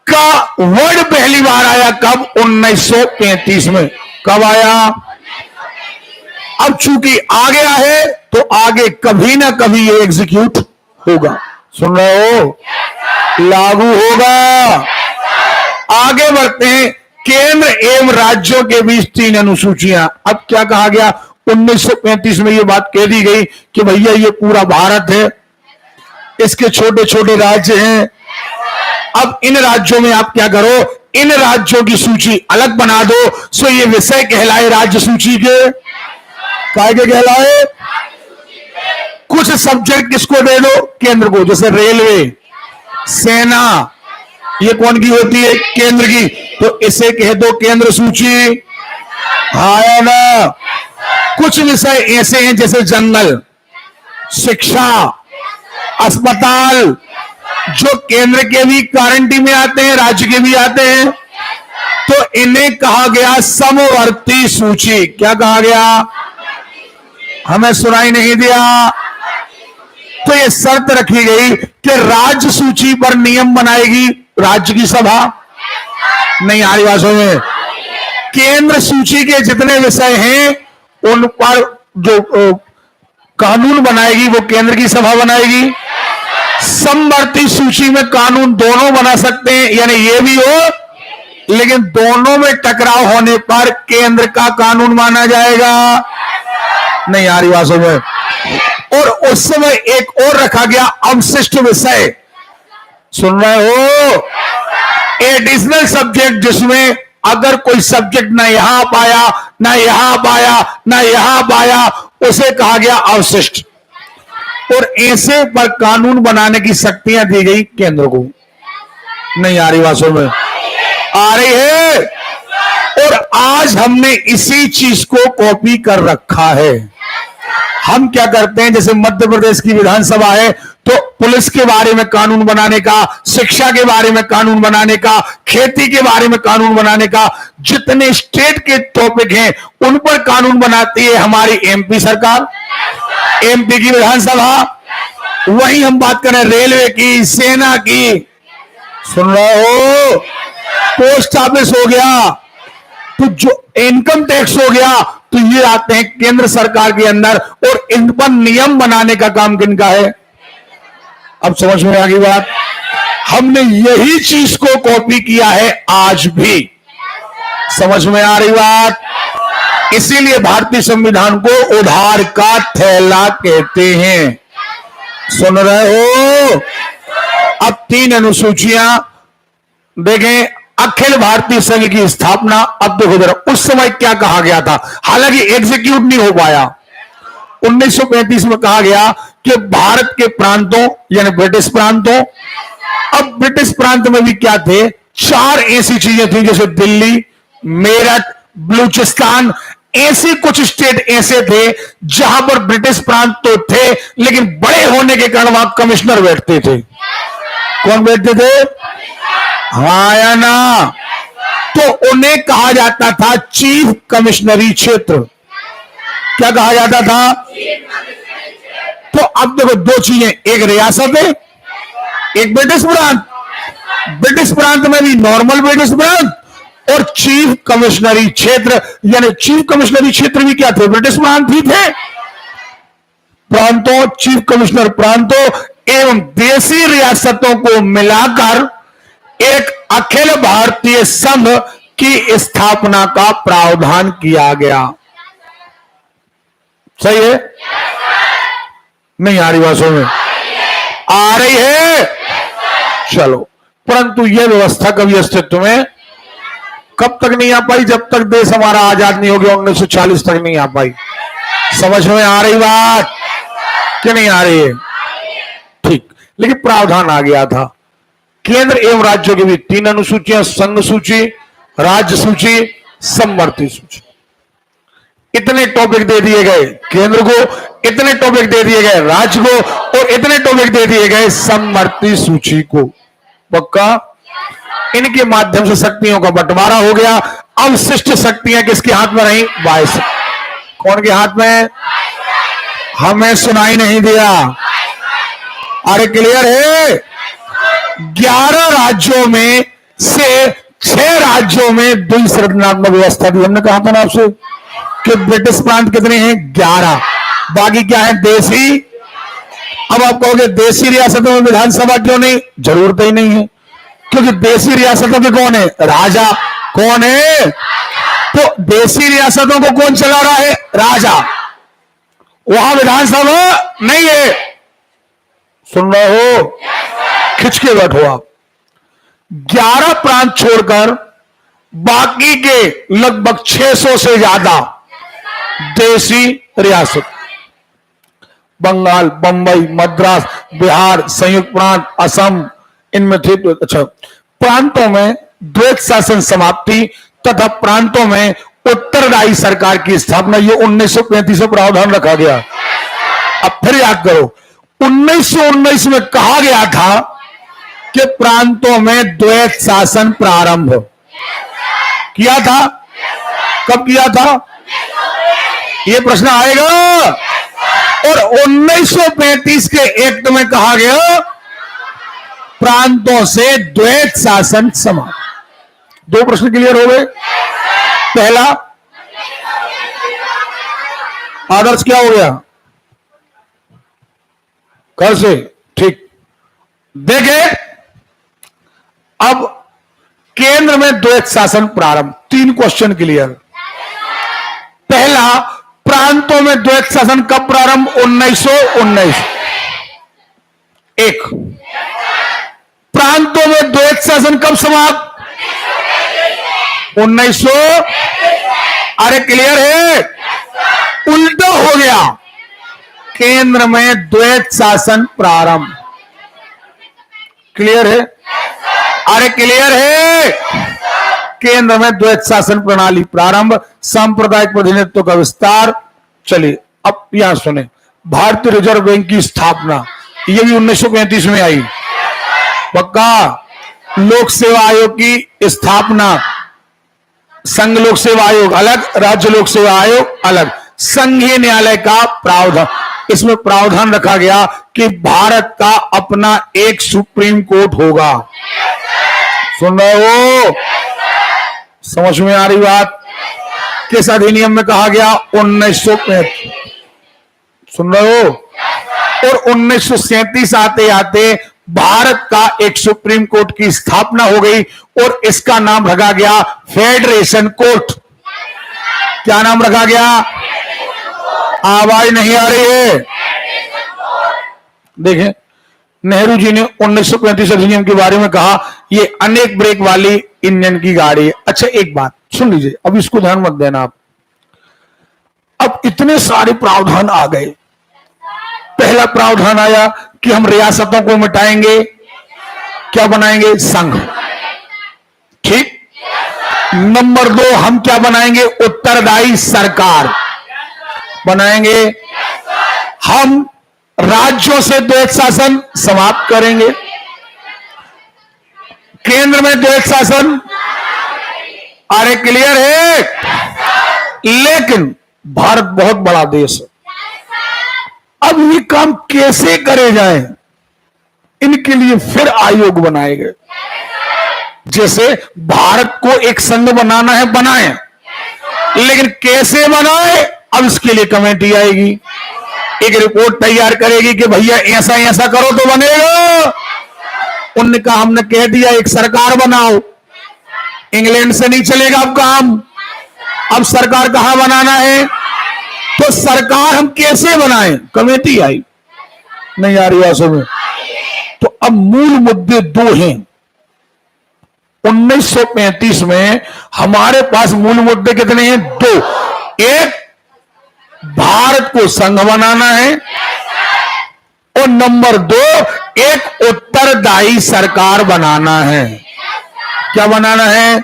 का वर्ड पहली बार आया कब 1935 में। कब आया? अब चूंकि आ गया है तो आगे कभी ना कभी ये एग्जीक्यूट होगा। सुन रहे हो, लागू होगा। आगे बढ़ते हैं, केंद्र एवं राज्यों के बीच 3 अनुसूचियां। अब क्या कहा गया 1935 में ये बात कह दी गई कि भैया ये पूरा भारत है, इसके छोटे छोटे राज्य हैं। अब इन राज्यों में आप क्या करो, इन राज्यों की सूची अलग बना दो, सो ये विषय कहलाए राज्य सूची के। काय के कहलाए? कुछ सब्जेक्ट किसको दे दो? केंद्र को। जैसे रेलवे, सेना, ये कौन की होती है? केंद्र की। तो इसे कह दो केंद्र सूची। हाँ ना। कुछ विषय ऐसे हैं जैसे जंगल, शिक्षा, अस्पताल, जो केंद्र के भी गारंटी में आते हैं, राज्य के भी आते हैं, तो इन्हें कहा गया समवर्ती सूची। क्या कहा गया? हमें सुनाई नहीं दिया। तो ये शर्त रखी गई कि राज्य सूची पर नियम बनाएगी राज्य की सभा। नहीं आ रही भाषा में। केंद्र सूची के जितने विषय हैं उन पर जो कानून बनाएगी वो केंद्र की सभा बनाएगी। समवर्ती सूची में कानून दोनों बना सकते हैं, यानी ये भी हो, लेकिन दोनों में टकराव होने पर केंद्र का कानून माना जाएगा। नहीं आ रही भाषा में। और उस समय एक और रखा गया अवशिष्ट विषय। सुन रहे हो? एडिशनल सब्जेक्ट, जिसमें अगर कोई सब्जेक्ट ना यहां पाया, ना यहां पाया, ना यहां पाया, उसे कहा गया अवशिष्ट। और ऐसे पर कानून बनाने की शक्तियां दी गई केंद्र को। नहीं आ रही भाषा में? आ रही है। और आज हमने इसी चीज को कॉपी कर रखा है। हम क्या करते हैं, जैसे मध्य प्रदेश की विधानसभा है तो पुलिस के बारे में कानून बनाने का, शिक्षा के बारे में कानून बनाने का, खेती के बारे में कानून बनाने का, जितने स्टेट के टॉपिक हैं उन पर कानून बनाती है हमारी एमपी सरकार, एमपी की विधानसभा। वहीं हम बात करें रेलवे की, सेना की, सुन रहे हो, पोस्ट ऑफिस हो गया, तो जो इनकम टैक्स हो गया, तो ये आते हैं केंद्र सरकार के अंदर। और इन पर नियम बनाने का काम किनका है? अब समझ में आ गई बात। हमने यही चीज को कॉपी किया है आज भी। समझ में आ रही बात? इसीलिए भारतीय संविधान को उधार का थैला कहते हैं। सुन रहे हो? अब 3 अनुसूचियां देखें। अखिल भारतीय संघ की स्थापना। अब देखो जरा, उस समय क्या कहा गया था, हालांकि एग्जीक्यूट नहीं हो पाया। 1935 में कहा गया कि भारत के प्रांतों, यानी ब्रिटिश प्रांतों, अब ब्रिटिश प्रांत में भी क्या थे, 4 ऐसी चीजें थी जैसे दिल्ली, मेरठ, बलूचिस्तान, ऐसे कुछ स्टेट ऐसे थे जहां पर ब्रिटिश प्रांत तो थे, लेकिन बड़े होने के कारण वहां कमिश्नर बैठते थे। कौन बैठते थे? हाँ या ना? तो उन्हें कहा जाता था चीफ कमिश्नरी क्षेत्र। क्या कहा जाता था? तो अब देखो 2 चीजें, एक रियासत है, एक ब्रिटिश प्रांत। ब्रिटिश प्रांत में भी नॉर्मल ब्रिटिश प्रांत और चीफ कमिश्नरी क्षेत्र, यानी चीफ कमिश्नरी क्षेत्र भी क्या थे? ब्रिटिश प्रांत ही थे। प्रांतों, चीफ कमिश्नर प्रांतों एवं देशी रियासतों को मिलाकर एक अखिल भारतीय संघ की स्थापना का प्रावधान किया गया। सही है? नहीं आ रही बातों में? आ रही है? चलो, परंतु यह व्यवस्था कभी अस्तित्व में कब तक नहीं आ पाई? जब तक देश हमारा आजाद नहीं हो गया, 1940 तक नहीं आ पाई। समझ में आ रही बात कि नहीं आ रही है? ठीक, लेकिन प्रावधान आ गया था। केंद्र एवं राज्यों के भी 3 अनुसूचियां, संघ सूची, राज्य सूची, समवर्ती सूची। इतने टॉपिक दे दिए गए केंद्र को, इतने टॉपिक दे दिए गए राज्य को, और इतने टॉपिक दे दिए गए समवर्ती सूची को। पक्का? इनके माध्यम से शक्तियों का बंटवारा हो गया। अवशिष्ट शक्तियां किसके हाथ में रही? वायस। कौन के हाथ में? हमें सुनाई नहीं दिया। अरे क्लियर है? 11 राज्यों में से 6 राज्यों में द्विसंरचनात्मक व्यवस्था दी। हमने कहा था ना आपसे कि ब्रिटिश प्रांत कितने हैं? 11। बाकी क्या है? देसी। अब आप कहोगे देसी रियासतों में विधानसभा क्यों नहीं? जरूरत ही नहीं है, क्योंकि देसी रियासतों के कौन है? राजा। कौन है? तो देसी रियासतों को कौन चला रहा है? राजा। वहां विधानसभा नहीं है। सुन रहे हो? खिंच के बैठो आप। 11 प्रांत छोड़कर बाकी के लगभग 600 से ज्यादा देसी रियासत, बंगाल, बंबई, मद्रास, बिहार, संयुक्त प्रांत, असम, इनमें थे। अच्छा, प्रांतों में द्वैत शासन समाप्ति तथा प्रांतों में उत्तरदायी सरकार की स्थापना, ये 1935 में प्रावधान रखा गया। अब फिर याद करो, 1919 में कहा गया था कि प्रांतों में द्वैत शासन प्रारंभ किया था। कब किया था? ये प्रश्न आएगा। और 1935 के एक्ट में कहा गया प्रांतों से द्वैत शासन समाप्त। 2 प्रश्न क्लियर हो गए। पहला, आदर्श क्या हो गया? कर से ठीक। देखे, अब केंद्र में द्वैत शासन प्रारंभ। 3 क्वेश्चन क्लियर। पहला, प्रांतों में द्वैत शासन कब प्रारंभ? 1919। 1, प्रांतों में द्वैत शासन कब समाप्त? 1900। अरे क्लियर है? उल्टा हो गया, केंद्र में द्वैत शासन प्रारंभ। क्लियर है? अरे क्लियर है? केंद्र में द्वैत शासन प्रणाली प्रारंभ, सांप्रदायिक प्रतिनिधित्व का विस्तार। चलिए अब यहां सुने, भारतीय रिजर्व बैंक की स्थापना, यह भी 1935 में आई। पक्का? लोक सेवा आयोग की स्थापना, संघ लोक सेवा आयोग अलग, राज्य लोक सेवा आयोग अलग, संघीय न्यायालय का प्रावधान। इसमें प्रावधान रखा गया कि भारत का अपना एक सुप्रीम कोर्ट होगा। सुन रहे हो? समझ में आ रही बात? किस अधिनियम में कहा गया? 1935। सुन रहे हो? और 1937 आते आते भारत का एक सुप्रीम कोर्ट की स्थापना हो गई और इसका नाम रखा गया फेडरेशन कोर्ट। क्या नाम रखा गया? आवाज नहीं आ रही है? देखें, नेहरू जी ने 1935 अधिनियम के बारे में कहा, ये अनेक ब्रेक वाली इंजन की गाड़ी है। अच्छा, एक बात सुन लीजिए, अब इसको ध्यान मत देना आप। अब इतने सारे प्रावधान आ गए। पहला प्रावधान आया कि हम रियासतों को मिटाएंगे, क्या बनाएंगे? संघ। ठीक। नंबर 2, हम क्या बनाएंगे? उत्तरदायी सरकार बनाएंगे। हम राज्यों से द्वैत शासन समाप्त करेंगे, केंद्र में द्वैत शासन। अरे क्लियर है? लेकिन भारत बहुत बड़ा देश है। अब ये काम कैसे करे जाए, इनके लिए फिर आयोग बनाए गए। जैसे भारत को एक संघ बनाना है, बनाए, लेकिन कैसे बनाए, अब इसके लिए कमेटी आएगी, एक रिपोर्ट तैयार करेगी कि भैया ऐसा ऐसा करो तो बनेगा। उनने कहा हमने कह दिया एक सरकार बनाओ, इंग्लैंड से नहीं चलेगा अब काम। अब सरकार कहां बनाना है? तो सरकार हम कैसे बनाएं? कमेटी आई नहीं आ रही आंसू में। तो अब मूल मुद्दे दो हैं। 1935 में हमारे पास मूल मुद्दे कितने हैं? दो। एक, भारत को संघ बनाना है, और नंबर दो, एक उत्तरदायी सरकार बनाना है। क्या बनाना है?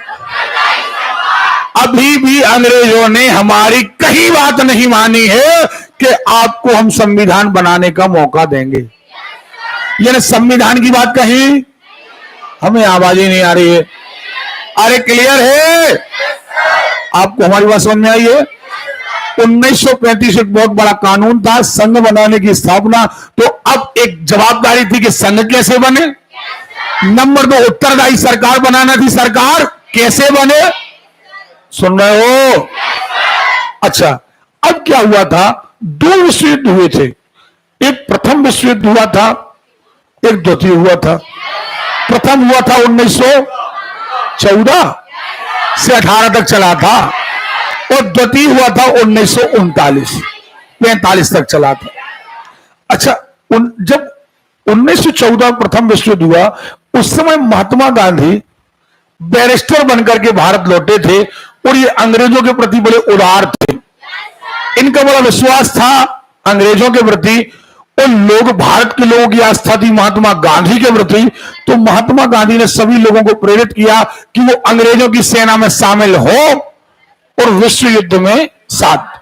अभी भी अंग्रेजों ने हमारी कहीं बात नहीं मानी है कि आपको हम संविधान बनाने का मौका देंगे। यानी संविधान की बात कहीं, हमें आवाज ही नहीं आ रही है। अरे क्लियर है? आपको हमारी बात समझ में आई है? 1935 एक बहुत बड़ा कानून था, संघ बनाने की स्थापना। तो अब एक जवाबदारी थी कि संघ कैसे बने। नंबर दो, उत्तरदायी सरकार बनाना थी। सरकार कैसे बने? सुन रहे हो? अच्छा, अब क्या हुआ था? दो विश्व युद्ध हुए थे। एक प्रथम विश्व युद्ध हुआ था, एक द्वितीय हुआ था। प्रथम हुआ था 1914 से 18 तक चला था, और द्वितीय हुआ था 1939-45 तक चला था। अच्छा, जब 1914 प्रथम विश्व युद्ध हुआ, उस समय महात्मा गांधी बैरिस्टर बनकर के भारत लौटे थे, और ये अंग्रेजों के प्रति बड़े उदार थे। इनका बड़ा विश्वास था अंग्रेजों के प्रति, और लोग, भारत के लोगों की आस्था थी महात्मा गांधी के प्रति। तो महात्मा गांधी ने सभी लोगों को प्रेरित किया कि वो अंग्रेजों की सेना में शामिल हो और विश्व युद्ध में साथ,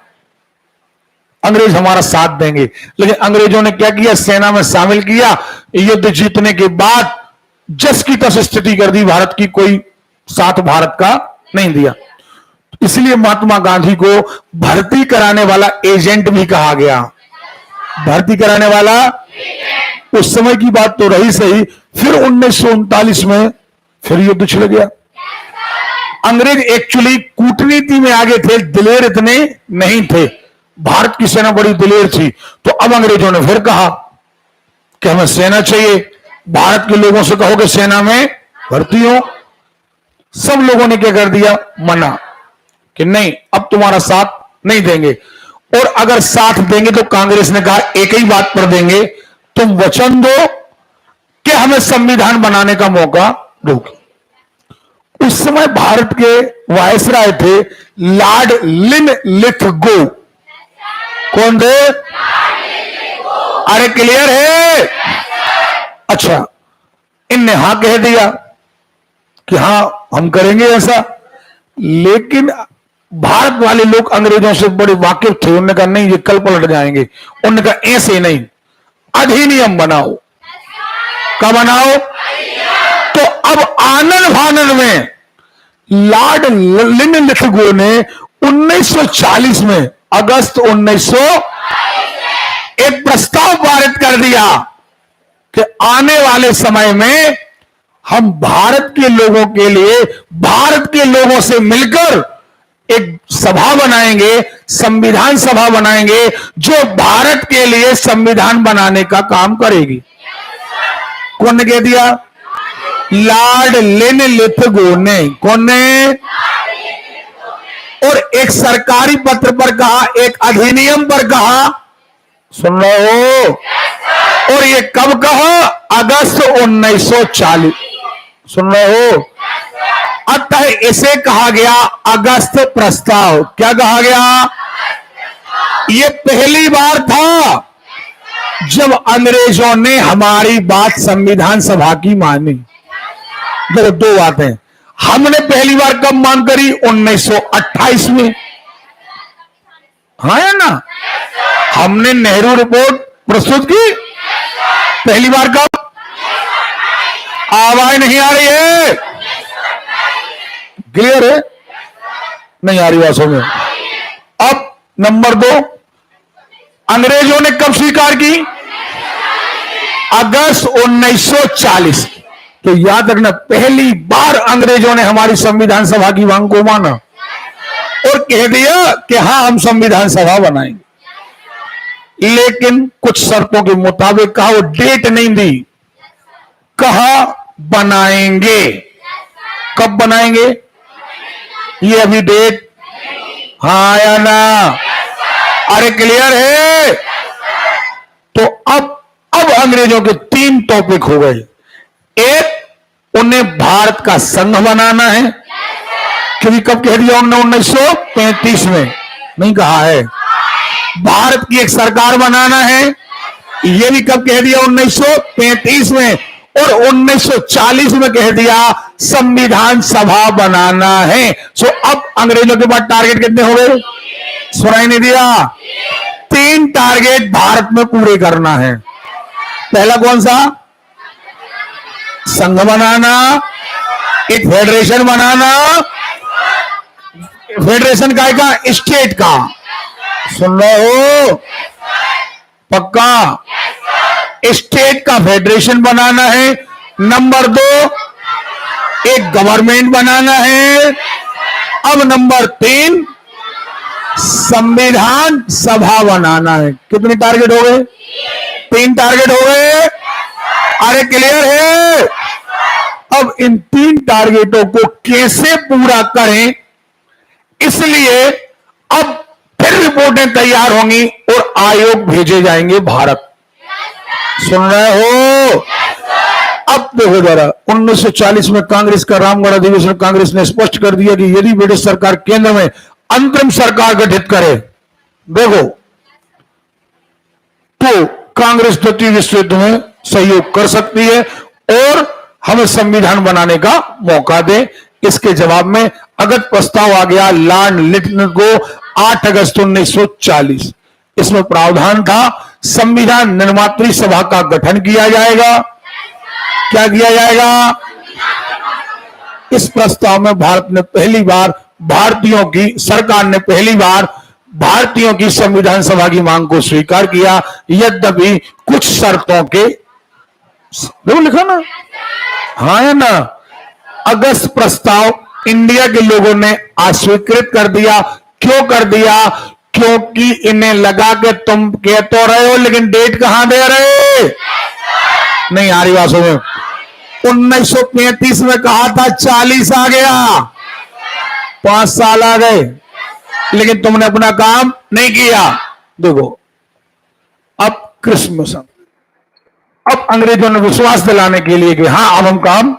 अंग्रेज हमारा साथ देंगे। लेकिन अंग्रेजों ने क्या किया? सेना में शामिल किया। युद्ध जीतने के बाद जस की तस स्थिति कर दी, भारत की कोई साथ भारत का नहीं दिया। इसलिए महात्मा गांधी को भर्ती कराने वाला एजेंट भी कहा गया। भर्ती कराने वाला, उस समय की बात तो रही सही। फिर 1939 में फिर युद्ध छिड़ गया। अंग्रेज एक्चुअली कूटनीति में आगे थे, दिलेर इतने नहीं थे। भारत की सेना बड़ी दिलेर थी। तो अब अंग्रेजों ने फिर कहा कि हमें सेना चाहिए, भारत के लोगों से कहो कि सेना में भर्ती हो। सब लोगों ने क्या कर दिया? मना, कि नहीं, अब तुम्हारा साथ नहीं देंगे। और अगर साथ देंगे तो कांग्रेस ने कहा एक ही बात पर देंगे, तुम वचन दो कि हमें संविधान बनाने का मौका दोगे। उस समय भारत के वायसराय थे लॉर्ड लिनलिथगो। कौन थे? अरे क्लियर है? अच्छा, इनने हां कह दिया कि हां हम करेंगे ऐसा। लेकिन भारत वाले लोग अंग्रेजों से बड़े वाकिफ थे। उन्होंने कहा नहीं, ये कल पलट जाएंगे। उन्होंने कहा ऐसे नहीं, अधिनियम बनाओ। क्या बनाओ? तो अब आनन फानन में लॉर्ड लिनलिथगो ने 1940 में, अगस्त 1900, एक प्रस्ताव पारित कर दिया कि आने वाले समय में हम भारत के लोगों के लिए, भारत के लोगों से मिलकर एक सभा बनाएंगे, संविधान सभा बनाएंगे, जो भारत के लिए संविधान बनाने का काम करेगी। कौन ने कह दिया? लॉर्ड लिनलिथगो ने। कौन ने? और एक सरकारी पत्र पर कहा, एक अधिनियम पर कहा। सुन रहे हो? और ये कब कहा? अगस्त 1940। सुन रहे हो? अतः इसे कहा गया अगस्त प्रस्ताव। क्या कहा गया? ये पहली बार था जब अंग्रेजों ने हमारी बात संविधान सभा की मानी। देखो, दो बातें। हमने पहली बार कब मांग करी? 1928 में। हाँ या ना? हमने नेहरू रिपोर्ट प्रस्तुत की पहली बार कब? आवाज नहीं आ रही है? क्लियर है? नहीं आ रही बातों में। अब नंबर दो, अंग्रेजों ने कब स्वीकार की? अगस्त 1940। तो याद रखना, पहली बार अंग्रेजों ने हमारी संविधान सभा की मांग को माना और कह दिया कि हां हम संविधान सभा बनाएंगे। लेकिन कुछ शर्तों के मुताबिक कहा, वो डेट नहीं दी। कहा बनाएंगे। कब बनाएंगे ये अभी डेट, हाँ या ना? अरे क्लियर है? तो अब अंग्रेजों के 3 टॉपिक हो गए। एक, उन्हें भारत का संघ बनाना है, क्योंकि कब कह दिया उन्होंने? 1935 में नहीं कहा है। भारत की एक सरकार बनाना है, ये भी कब कह दिया? 1935 में। और 1940 में कह दिया संविधान सभा बनाना है। सो अब अंग्रेजों के बाद टारगेट कितने हो गए? सुनाई नहीं दिया? 3 टारगेट भारत में पूरे करना है। पहला कौन सा? संघ बनाना, एक फेडरेशन बनाना। फेडरेशन का स्टेट का, सुन रहे हो? पक्का? स्टेट का फेडरेशन बनाना है। नंबर 2, एक गवर्नमेंट बनाना है। अब नंबर 3, संविधान सभा बनाना है। कितने टारगेट हो गए? 3 टारगेट हो गए। अरे क्लियर है? अब इन 3 टारगेटों को कैसे पूरा करें, इसलिए अब फिर रिपोर्टें तैयार होंगी और आयोग भेजे जाएंगे भारत। सुन रहे हो? अब देखो जरा, 1940 में कांग्रेस का रामगढ़ अधिवेशन, कांग्रेस ने स्पष्ट कर दिया कि यदि ब्रिटिश सरकार केंद्र में अंतरिम सरकार गठित करे, देखो, तो कांग्रेस द्वितीय विश्व युद्ध में सहयोग कर सकती है और हमें संविधान बनाने का मौका दे। इसके जवाब में अगस्त प्रस्ताव आ गया लॉर्ड लिटन को 8 अगस्त 1940। इसमें प्रावधान था संविधान निर्मात्री सभा का गठन किया जाएगा। क्या किया जाएगा? इस प्रस्ताव में भारत ने पहली बार भारतीयों की सरकार ने पहली बार भारतीयों की संविधान सभा की मांग को स्वीकार किया, यद्यपि कुछ शर्तों के। देखो लिखा ना, हाँ है ना? अगस्त प्रस्ताव इंडिया के लोगों ने अस्वीकृत कर दिया। क्यों कर दिया? क्योंकि इन्हें लगा कि तुम कह तो रहे हो लेकिन डेट कहां दे रहे? नहीं आ रही बातों में। 1935 में कहा था 40 आ गया, 5 साल आ गए, लेकिन तुमने अपना काम नहीं किया। देखो अब कृषि मिशन, अब अंग्रेजों ने विश्वास दिलाने के लिए कि हाँ अब हम काम,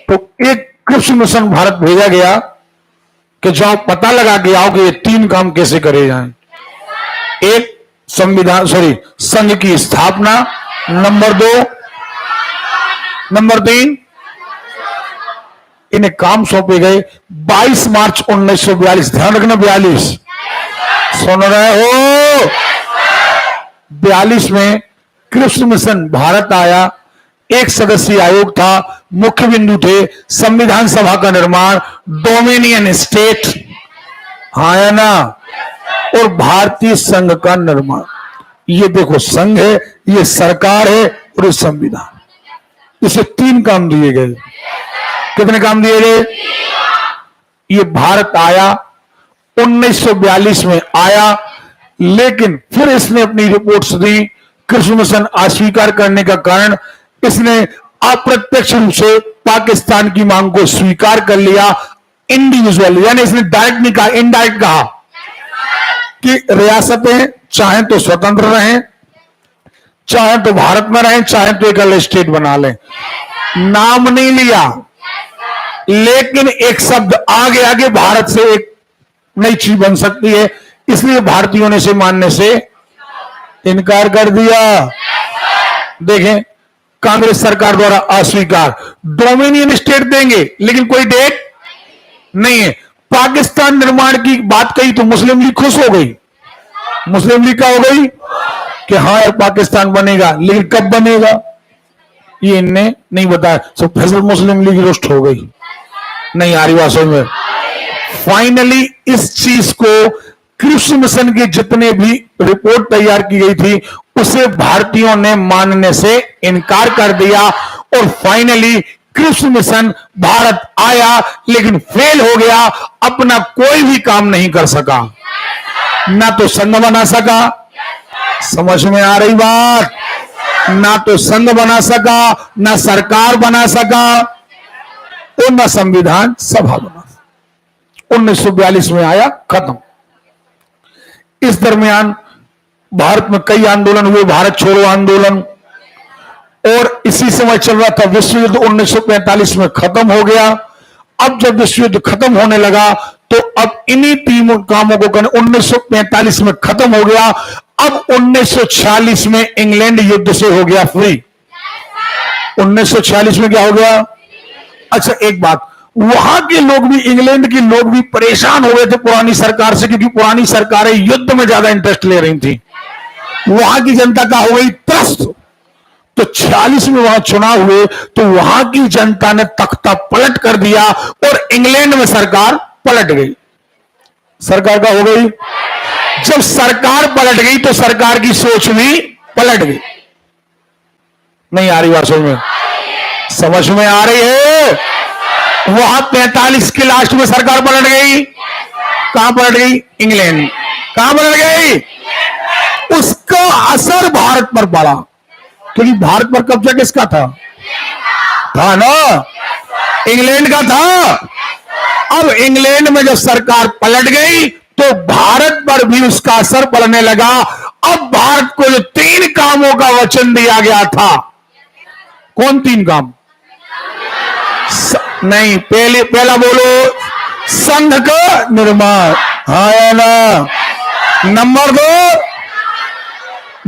तो एक कृषि मिशन भारत भेजा गया कि जाओ पता लगा के आओ कि ये 3 काम कैसे करे जाएं। एक, संघ की स्थापना। नंबर 2, नंबर 3, इन्हें काम सौंपे गए 22 मार्च 1942। ध्यान रखना 42, सुन रहे हो? 42 में कृषि मिशन भारत आया। 1 सदस्यीय आयोग था, मुख्य बिंदु थे संविधान सभा का निर्माण, डोमिनियन स्टेट, हाँ या ना, और भारतीय संघ का निर्माण। ये देखो संघ है, ये सरकार है और ये संविधान। इसे 3 काम दिए गए। कितने काम दिए गए? ये भारत आया 1942 में आया, लेकिन फिर इसने अपनी रिपोर्ट्स दी। कृषि मिशन अस्वीकार करने का कारण इसने अप्रत्यक्ष रूप से पाकिस्तान की मांग को स्वीकार कर लिया इंडिविजुअल, यानी इसने डायरेक्ट नहीं कहा, इनडायरेक्ट कहा कि रियासतें चाहे तो स्वतंत्र रहें, चाहे तो भारत में रहें, चाहे तो एक अलग स्टेट बना लें। नाम नहीं लिया, लेकिन एक शब्द आ गया कि भारत से एक नई चीज बन सकती है, इसलिए भारतीयों ने इसे मानने से इनकार कर दिया। देखें, कांग्रेस सरकार द्वारा अस्वीकार। डोमिनियन स्टेट देंगे लेकिन कोई डेट नहीं है। पाकिस्तान निर्माण की बात कही तो मुस्लिम लीग खुश हो गई। मुस्लिम लीग क्या हो गई कि हाँ यार पाकिस्तान बनेगा, लेकिन कब बनेगा ये इनने नहीं बताया। सो फिर मुस्लिम लीग रोस्ट हो गई। नहीं आ रही बात में। फाइनली इस चीज को कृषि मिशन के जितने भी रिपोर्ट तैयार की गई थी उसे भारतीयों ने मानने से इनकार कर दिया और फाइनली कृषि मिशन भारत आया लेकिन फेल हो गया। अपना कोई भी काम नहीं कर सका, ना तो संघ बना सका। समझ में आ रही बात? ना तो संघ बना सका, ना सरकार बना सका और ना संविधान सभा बना। 1942 में आया, खत्म। इस दरमियान भारत में कई आंदोलन हुए, भारत छोड़ो आंदोलन, और इसी समय चल रहा था विश्व युद्ध। 1945 में खत्म हो गया। अब जब विश्व युद्ध खत्म होने लगा तो अब इन्हीं तीन कामों को करने, 1945 में खत्म हो गया। अब 1946 में इंग्लैंड युद्ध से हो गया फ्री। 1946 में क्या हो गया? अच्छा एक बात, वहां के लोग भी, इंग्लैंड के लोग भी परेशान हो गए थे पुरानी सरकार से, क्योंकि पुरानी सरकारें युद्ध में ज्यादा इंटरेस्ट ले रही थी। वहां की जनता का हो गई त्रस्त। तो 46 में वहां चुनाव हुए तो वहां की जनता ने तख्ता पलट कर दिया और इंग्लैंड में सरकार पलट गई। सरकार का हो गई। जब सरकार पलट गई तो सरकार की सोच भी पलट गई। नहीं आ रही बात समझ में? समझ में आ रही है? वहां 45 के लास्ट में सरकार पलट गई। कहां पलट गई? इंग्लैंड। कहां पलट गई? उसका असर भारत पर पड़ा, क्योंकि भारत पर कब्जा किसका था ना? इंग्लैंड का था। अब इंग्लैंड में जब सरकार पलट गई तो भारत पर भी उसका असर पड़ने लगा। अब भारत को जो 3 कामों का वचन दिया गया था, कौन 3 काम? नहीं, पहला बोलो, संघ का निर्माण, हाँ या ना? नंबर 2,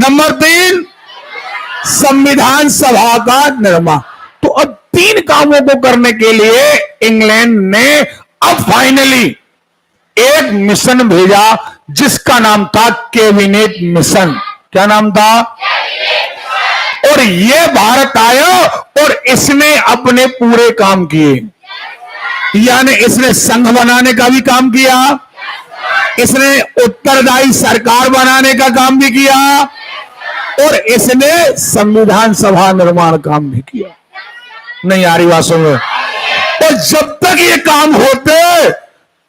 नंबर 3, संविधान सभा का निर्माण। तो अब 3 कामों को करने के लिए इंग्लैंड ने अब फाइनली एक मिशन भेजा जिसका नाम था कैबिनेट मिशन। क्या नाम था? और ये भारत आया और इसने अपने पूरे काम किए। यानी इसने संघ बनाने का भी काम किया, इसने उत्तरदायी सरकार बनाने का काम भी किया और इसने संविधान सभा निर्माण काम भी किया। नहीं आ रही बात सुनो? और जब तक ये काम होते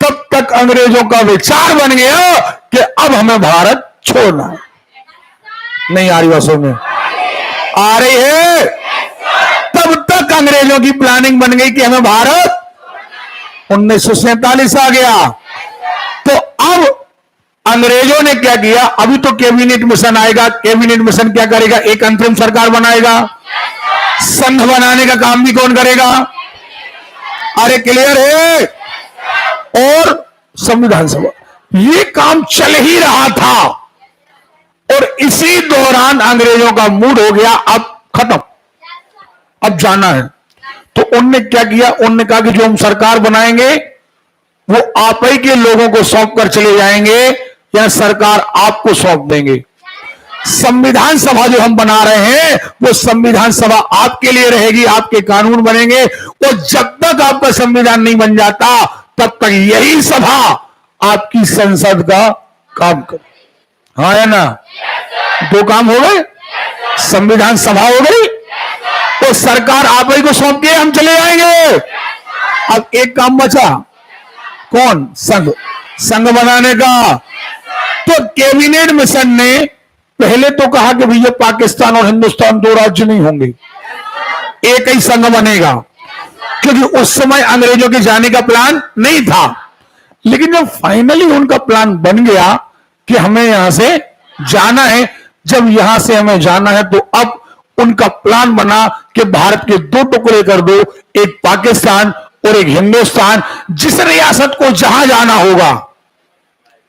तब तक अंग्रेजों का विचार बन गया कि अब हमें भारत छोड़ना है। नहीं आ रही बात सुनो? आ रही है? तब तक अंग्रेजों की प्लानिंग बन गई कि हमें भारत, 1947 आ गया तो अब अंग्रेजों ने क्या किया? अभी तो कैबिनेट मिशन आएगा। कैबिनेट मिशन क्या करेगा? एक अंतरिम सरकार बनाएगा। संघ बनाने का काम भी कौन करेगा? अरे क्लियर है? और संविधान सभा, ये काम चल ही रहा था और इसी दौरान अंग्रेजों का मूड हो गया अब खत्म, अब जाना है। तो उनने क्या किया? उनने कहा कि जो हम सरकार बनाएंगे वो आप ही के लोगों को सौंप कर चले जाएंगे या सरकार आपको सौंप देंगे। संविधान सभा जो हम बना रहे हैं वो संविधान सभा आपके लिए रहेगी, आपके कानून बनेंगे और जब तक आपका संविधान नहीं बन जाता तब तक यही सभा आपकी संसद का काम करे। हाँ या ना? 2 काम हो गए, संविधान सभा हो गई तो सरकार आप ही को सौंप के हम चले जाएंगे। अब एक काम बचा, कौन? संघ। संघ बनाने का। तो कैबिनेट मिशन ने पहले तो कहा कि भैया पाकिस्तान और हिंदुस्तान 2 राज्य नहीं होंगे, एक ही संघ बनेगा, क्योंकि उस समय अंग्रेजों के जाने का प्लान नहीं था। लेकिन जब फाइनली उनका प्लान बन गया कि हमें यहां से जाना है, जब यहां से हमें जाना है तो अब उनका प्लान बना कि भारत के 2 टुकड़े कर दो, एक पाकिस्तान और एक हिंदुस्तान। जिस रियासत को जहां जाना होगा,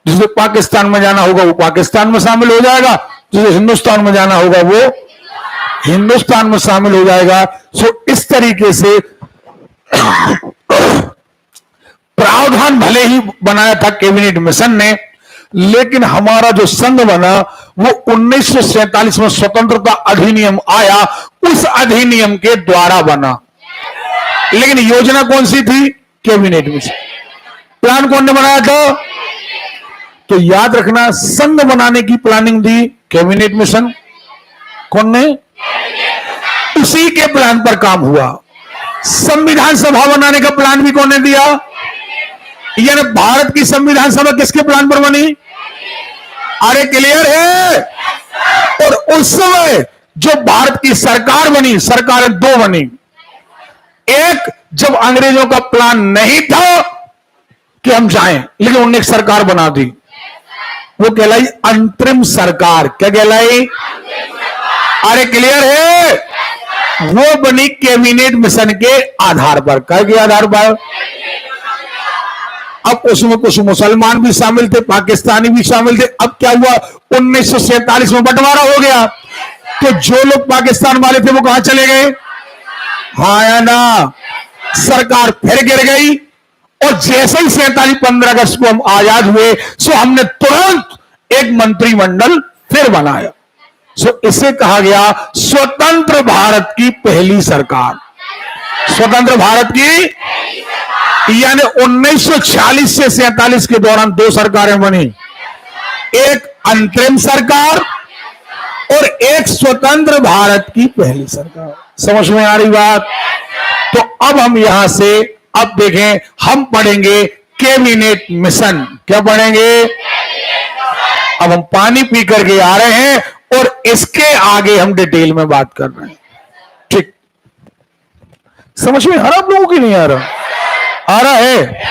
जिसे पाकिस्तान में जाना होगा वो पाकिस्तान में शामिल हो जाएगा, जिसे हिंदुस्तान में जाना होगा वो हिंदुस्तान में शामिल हो जाएगा। सो इस तरीके से प्रावधान भले ही बनाया था कैबिनेट मिशन ने, लेकिन हमारा जो संघ बना वो 1947 में स्वतंत्रता अधिनियम आया, उस अधिनियम के द्वारा बना। लेकिन योजना कौन सी थी? Cabinet mission. प्लान कौन ने बनाया था? तो याद रखना, संघ बनाने की प्लानिंग दी कैबिनेट मिशन। कौन ने? उसी के प्लान पर काम हुआ। संविधान सभा बनाने का प्लान भी कौन ने दिया? यानी भारत की संविधान सभा किसके प्लान पर बनी? अरे क्लियर है? और उस समय जो भारत की सरकार बनी, सरकारें दो बनी। एक, जब अंग्रेजों का प्लान नहीं था कि हम जाएं, लेकिन उन्होंने एक सरकार बना दी, वो कहलाई अंतरिम सरकार। क्या कहलाई? अरे क्लियर है? वो बनी कैबिनेट मिशन के आधार पर। क्या के आधार पर? अब उसमें कुछ मुसलमान भी शामिल थे, पाकिस्तानी भी शामिल थे। अब क्या हुआ, 1947 में बंटवारा हो गया, तो जो लोग पाकिस्तान वाले थे वो कहां चले गए? हाँ या ना? सरकार फिर गिर गई, और जैसे ही 15 अगस्त को हम आजाद हुए, सो हमने तुरंत एक मंत्रिमंडल फिर बनाया। सो इसे कहा गया स्वतंत्र भारत की पहली सरकार। स्वतंत्र भारत की, यानी 1946 से 47 के दौरान दो सरकारें बनी, एक अंतरिम सरकार और एक स्वतंत्र भारत की पहली सरकार। समझ में आ रही बात? तो अब हम यहां से, अब देखें, हम पढ़ेंगे कैबिनेट मिशन। क्या पढ़ेंगे? अब हम पानी पी करके आ रहे हैं और इसके आगे हम डिटेल में बात कर रहे हैं। ठीक? समझ में आ रहा आप लोगों की? नहीं आ रहा? आ रहा है?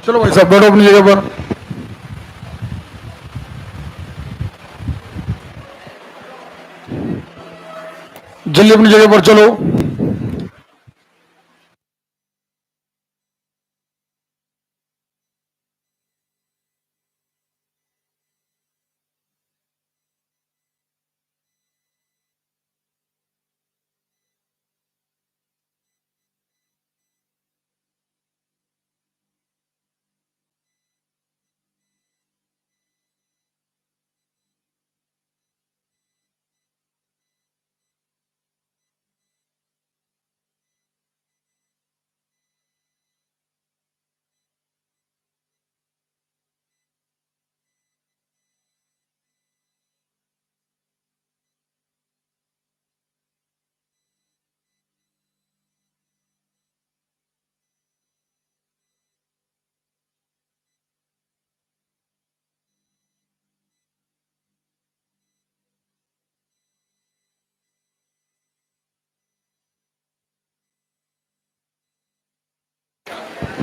चलो भाई साहब बैठो अपनी जगह पर। जल्दी अपनी जगह पर चलो।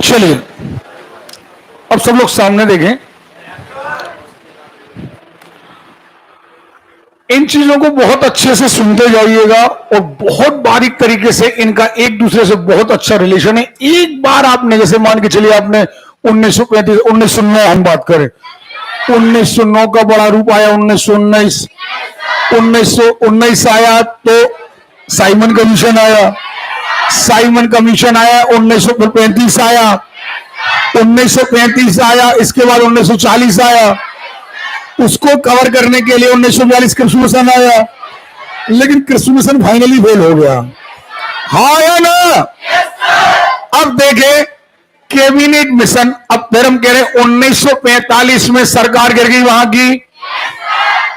चलिए अब सब लोग सामने देखें। इन चीजों को बहुत अच्छे से सुनते जाइएगा और बहुत बारीक तरीके से इनका एक दूसरे से बहुत अच्छा रिलेशन है। एक बार आपने जैसे मान के चलिए आपने 1935 1909 हम बात करें 1909 का बड़ा रूप आया 1919 1919 आया तो साइमन कमीशन आया। साइमन कमीशन आया 1935 आया 1935 आया। इसके बाद 1940 आया। उसको कवर करने के लिए 1942 कृषि मिशन आया लेकिन कृषि मिशन फाइनली फेल हो गया। हाँ या ना? अब देखें कैबिनेट मिशन। अब फिर हम कह रहे हैं 1945 में सरकार गिर गई वहां की।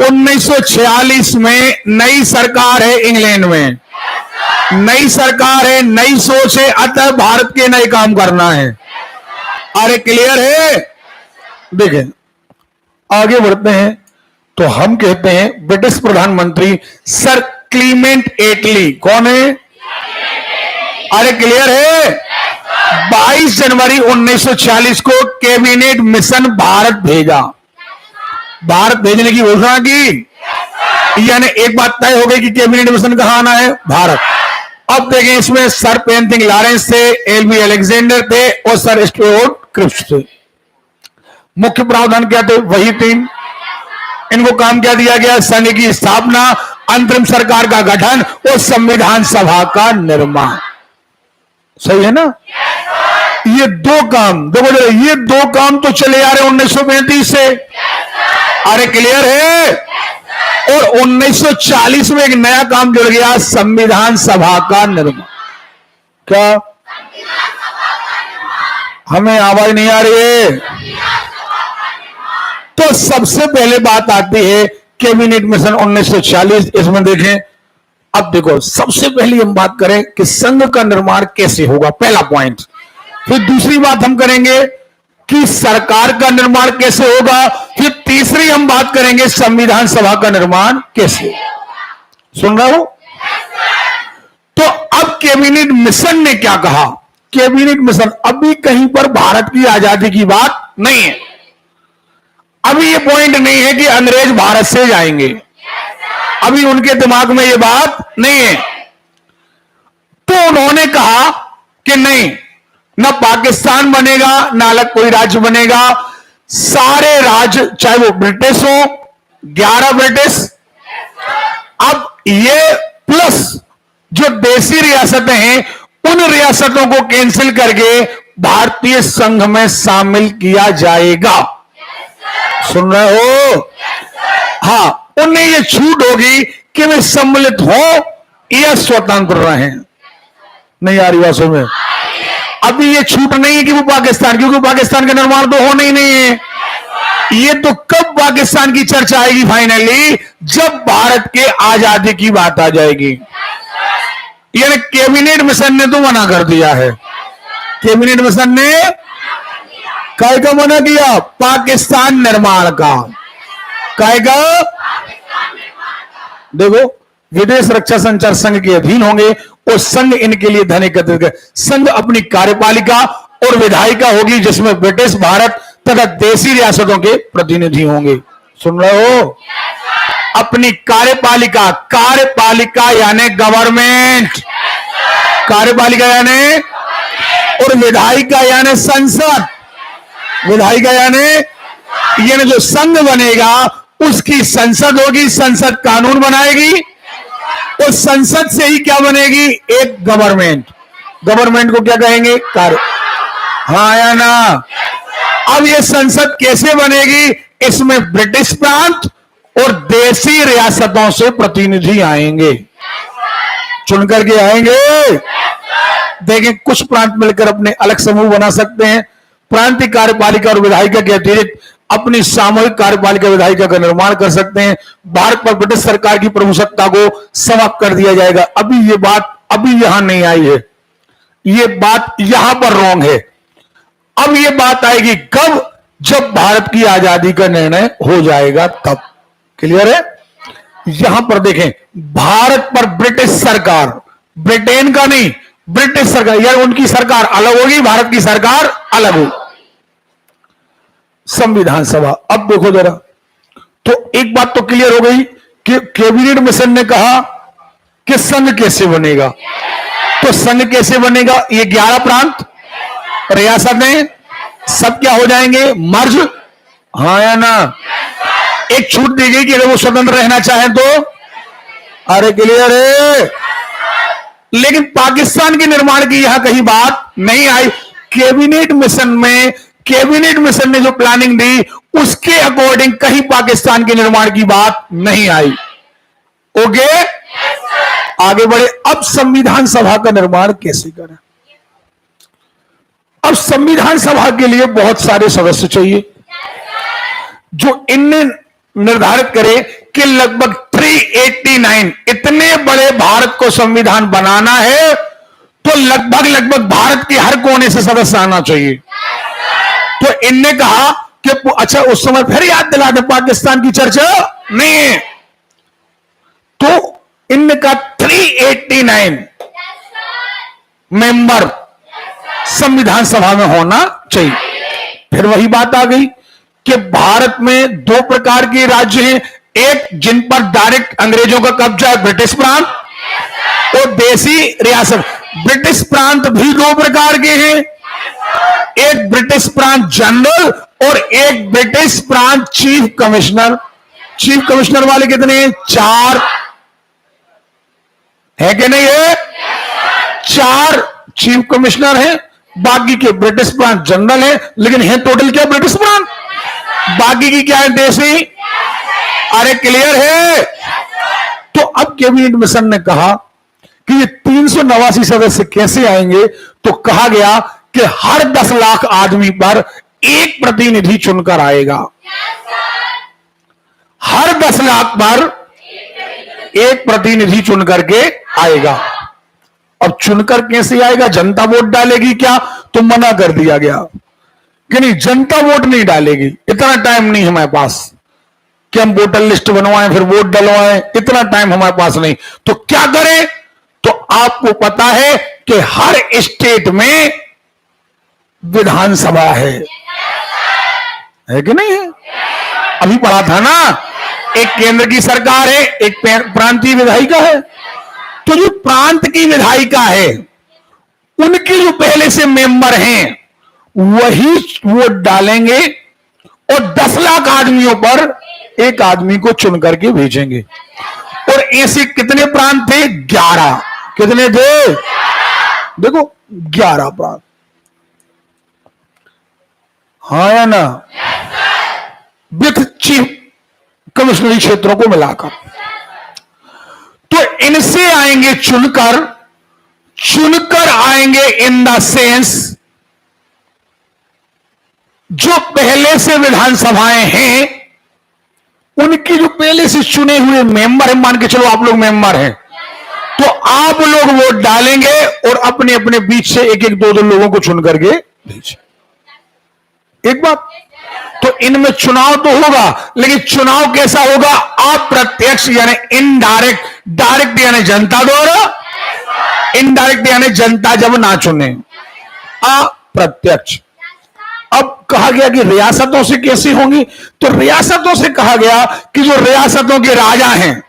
1946 में नई सरकार है इंग्लैंड में। नई सरकार है, नई सोच है, अतः भारत के नए काम करना है। अरे क्लियर है? देखें आगे बढ़ते हैं तो हम कहते हैं ब्रिटिश प्रधानमंत्री सर क्लीमेंट एटली। कौन है? अरे क्लियर है? 22 जनवरी 1946 को कैबिनेट मिशन भारत भेजा। भारत भेजने की घोषणा की यानी एक बात तय हो गई कि कैबिनेट मिशन कहां आना है? भारत। अब देखें इसमें सर पेंथिंग लॉरेंस थे, एलबी अलेक्जेंडर थे और सर स्टुअर्ट क्रिप्स थे। मुख्य प्रावधान क्या थे? वही तीन। इनको काम क्या दिया गया? संघ की स्थापना, अंतरिम सरकार का गठन और संविधान सभा का निर्माण। सही है ना? ये दो काम देखो, ये दो काम तो चले आ रहे 1935 से। अरे क्लियर है? और 1940 में एक नया काम जुड़ गया, संविधान सभा का निर्माण। क्या? हमें आवाज नहीं आ रही है? तो सबसे पहले बात आती है कैबिनेट मिशन 1940। इसमें देखें, अब देखो सबसे पहले हम बात करें कि संघ का निर्माण कैसे होगा, पहला पॉइंट। फिर दूसरी बात हम करेंगे कि सरकार का निर्माण कैसे होगा। फिर तीसरी हम बात करेंगे संविधान सभा का निर्माण कैसे। सुन रहा हो? तो अब कैबिनेट मिशन ने क्या कहा? कैबिनेट मिशन अभी कहीं पर भारत की आजादी की बात नहीं है। अभी ये पॉइंट नहीं है कि अंग्रेज भारत से जाएंगे। अभी उनके दिमाग में ये बात नहीं है। तो उन्होंने कहा कि नहीं, न पाकिस्तान बनेगा न अलग कोई राज्य बनेगा। सारे राज्य चाहे वो ब्रिटिश हो, 11 ब्रिटिश, अब ये प्लस जो देसी रियासतें हैं उन रियासतों को कैंसिल करके भारतीय संघ में शामिल किया जाएगा। सुन रहे हो? हाँ, उन्हें यह छूट होगी कि वे सम्मिलित हो या स्वतंत्र रहें। नहीं आ रही बात समझ में? अभी ये छूट नहीं है कि वो पाकिस्तान, क्योंकि पाकिस्तान का निर्माण तो होना ही नहीं है। ये तो कब पाकिस्तान की चर्चा आएगी फाइनली? जब भारत के आजादी की बात आ जाएगी। यानी कैबिनेट मिशन ने तो मना कर दिया है। कैबिनेट मिशन ने काय का मना किया? पाकिस्तान निर्माण का। काय का? देखो, विदेश रक्षा संचार संघ के अधीन होंगे और संघ इनके लिए धन एकत्रित कर। संघ अपनी कार्यपालिका और विधायिका होगी जिसमें ब्रिटिश, भारत तथा देशी रियासतों के प्रतिनिधि होंगे। सुन रहे हो? अपनी कार्यपालिका, कार्यपालिका यानी गवर्नमेंट, कार्यपालिका यानी, और विधायिका यानी संसद, विधायिका यानी जो संघ बनेगा उसकी संसद होगी, संसद कानून बनाएगी और संसद से ही क्या बनेगी? एक गवर्नमेंट। गवर्नमेंट को क्या कहेंगे? कार्य। हाँ या ना? अब ये संसद कैसे बनेगी? इसमें ब्रिटिश प्रांत और देशी रियासतों से प्रतिनिधि आएंगे, चुनकर के आएंगे। देखें, कुछ प्रांत मिलकर अपने अलग समूह बना सकते हैं। प्रांतीय कार्यपालिका और विधायिका के अतिरिक्त अपनी सामूहिक कार्यपालिका विधायिका का निर्माण कर सकते हैं। भारत पर ब्रिटिश सरकार की प्रभुसत्ता को समाप्त कर दिया जाएगा। अभी ये बात अभी यहां नहीं आई है, ये बात यहां पर रॉन्ग है। अब ये बात आएगी कब? जब भारत की आजादी का निर्णय हो जाएगा तब। क्लियर है? यहां पर देखें, भारत पर ब्रिटिश सरकार, ब्रिटेन का नहीं, ब्रिटिश सरकार, यार उनकी सरकार अलग होगी, भारत की सरकार अलग होगी। संविधान सभा, अब देखो जरा, तो एक बात तो क्लियर हो गई कि कैबिनेट मिशन ने कहा कि संघ कैसे बनेगा। तो संघ कैसे बनेगा? ये 11 प्रांत, रियासतें सब क्या हो जाएंगे? मर्ज। हाँ या ना? एक छूट दी गई कि अगर वो स्वतंत्र रहना चाहे तो। अरे क्लियर है? लेकिन पाकिस्तान के निर्माण की यहां कहीं बात नहीं आई। कैबिनेट मिशन में, कैबिनेट मिशन ने जो प्लानिंग दी उसके अकॉर्डिंग कहीं पाकिस्तान के निर्माण की बात नहीं आई। ओके, आगे बढ़े। अब संविधान सभा का निर्माण कैसे करें? अब संविधान सभा के लिए बहुत सारे सदस्य चाहिए, जो इनने निर्धारित करे कि लगभग 389, इतने बड़े भारत को संविधान बनाना है तो लगभग भारत के हर कोने से सदस्य आना चाहिए। तो इनने कहा कि अच्छा, उस समय फिर याद दिला दे, पाकिस्तान की चर्चा नहीं है। तो इनने कहा 389 मेंबर संविधान सभा में होना चाहिए। फिर वही बात आ गई कि भारत में 2 प्रकार के राज्य हैं, एक जिन पर डायरेक्ट अंग्रेजों का कब्जा है, ब्रिटिश प्रांत, और देशी रियासत। ब्रिटिश प्रांत भी 2 प्रकार के हैं, एक ब्रिटिश प्रांत जनरल और एक ब्रिटिश प्रांत चीफ कमिश्नर। चीफ कमिश्नर वाले कितने हैं? 4 है कि नहीं है? 4 चीफ कमिश्नर हैं, बाकी के ब्रिटिश प्रांत जनरल है, लेकिन है टोटल क्या? ब्रिटिश प्रांत। बाकी की क्या है? देशी। अरे क्लियर है? तो अब कैबिनेट मिशन ने कहा कि ये 389 सदस्य कैसे आएंगे? तो कहा गया कि हर 10 लाख आदमी पर एक प्रतिनिधि चुनकर आएगा। हर 10 लाख पर एक प्रतिनिधि चुनकर के आएगा। अब चुनकर कैसे आएगा? जनता वोट डालेगी क्या? तो मना कर दिया गया कि नहीं, जनता वोट नहीं डालेगी, इतना टाइम नहीं हमारे पास कि हम वोटर लिस्ट बनवाएं फिर वोट डलवाएं, इतना टाइम हमारे पास नहीं। तो क्या करें? तो आपको पता है कि हर स्टेट में विधानसभा है कि नहीं है? अभी पढ़ा था ना, एक केंद्र की सरकार है, एक प्रांतीय विधायिका है। तो जो प्रांत की विधायिका है उनके जो पहले से मेंबर हैं वही वोट डालेंगे और 10 लाख आदमियों पर एक आदमी को चुन करके भेजेंगे। और ऐसे कितने प्रांत थे? 11। कितने थे? देखो 11 प्रांत। हाँ या ना? विथ चीफ कमिश्नरी क्षेत्रों को मिलाकर। तो इनसे आएंगे चुनकर आएंगे इन द सेंस जो पहले से विधानसभाएं हैं उनकी जो पहले से चुने हुए मेंबर हैं, मान के चलो आप लोग मेंबर हैं, तो आप लोग वोट डालेंगे और अपने अपने बीच से एक एक दो लोगों को चुन करके भेजें। एक बात तो इनमें चुनाव तो होगा, लेकिन चुनाव कैसा होगा? अप्रत्यक्ष यानी इनडायरेक्ट, डायरेक्ट यानी जनता द्वारा, इनडायरेक्ट यानी जनता जब ना चुने। अप्रत्यक्ष। अब कहा गया कि रियासतों से कैसी होंगी, तो रियासतों से कहा गया कि जो रियासतों के राजा हैं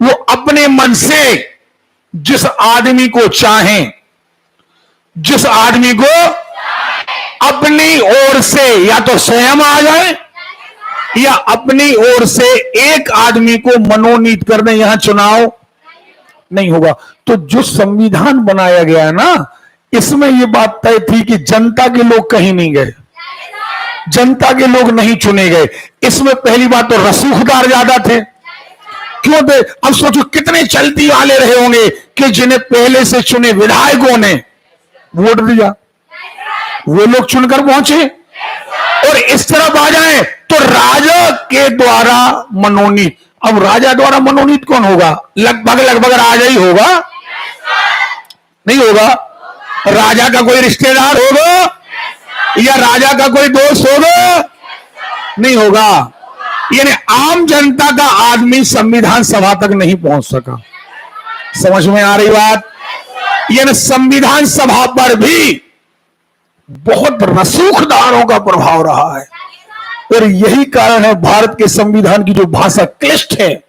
वो अपने मन से जिस आदमी को चाहें, जिस आदमी को अपनी ओर से या तो स्वयं आ जाए या अपनी ओर से एक आदमी को मनोनीत कर दें, यहां चुनाव नहीं होगा। तो जो संविधान बनाया गया है ना, इसमें यह बात तय थी कि जनता के लोग कहीं नहीं गए, जनता के लोग नहीं चुने गए। इसमें पहली बात तो रसूखदार ज्यादा थे। क्यों थे? अब सोचो कितने चलती वाले रहे होंगे कि जिन्हें पहले से चुने विधायकों ने वोट दिया, वो लोग चुनकर पहुंचे। और इस तरफ आ जाए तो राजा के द्वारा मनोनीत। अब राजा द्वारा मनोनीत कौन होगा? लगभग लगभग राजा ही होगा, नहीं होगा? राजा का कोई रिश्तेदार होगा या राजा का कोई दोस्त होगा? नहीं होगा। यानी आम जनता का आदमी संविधान सभा तक नहीं पहुंच सका। समझ में आ रही बात? यानी संविधान सभा पर भी बहुत रसूखदारों का प्रभाव रहा है। और यही कारण है भारत के संविधान की जो भाषा क्लिष्ट है,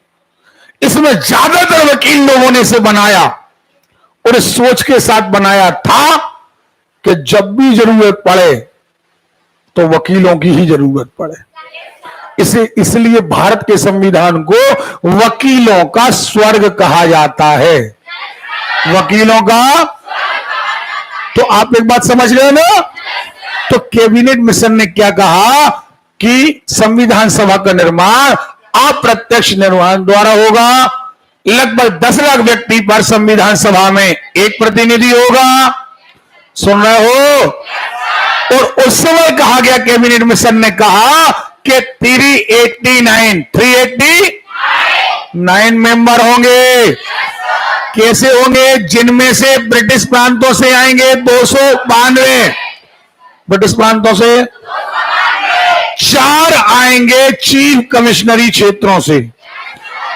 इसमें ज्यादातर वकील लोगों ने इसे बनाया और इस सोच के साथ बनाया था कि जब भी जरूरत पड़े तो वकीलों की ही जरूरत पड़े। इसलिए भारत के संविधान को वकीलों का स्वर्ग कहा जाता है। वकीलों का। तो आप एक बात समझ रहे हो ना? तो कैबिनेट मिशन ने क्या कहा कि संविधान सभा का निर्माण अप्रत्यक्ष निर्माण द्वारा होगा। लगभग 10 लाख व्यक्ति पर संविधान सभा में एक प्रतिनिधि होगा। सुन रहे हो? और उस समय कहा गया, कैबिनेट मिशन ने कहा कि 389 मेंबर होंगे। कैसे होंगे? जिनमें से ब्रिटिश प्रांतों से आएंगे 292, ब्रिटिश प्रांतों से 4 आएंगे चीफ कमिश्नरी क्षेत्रों से।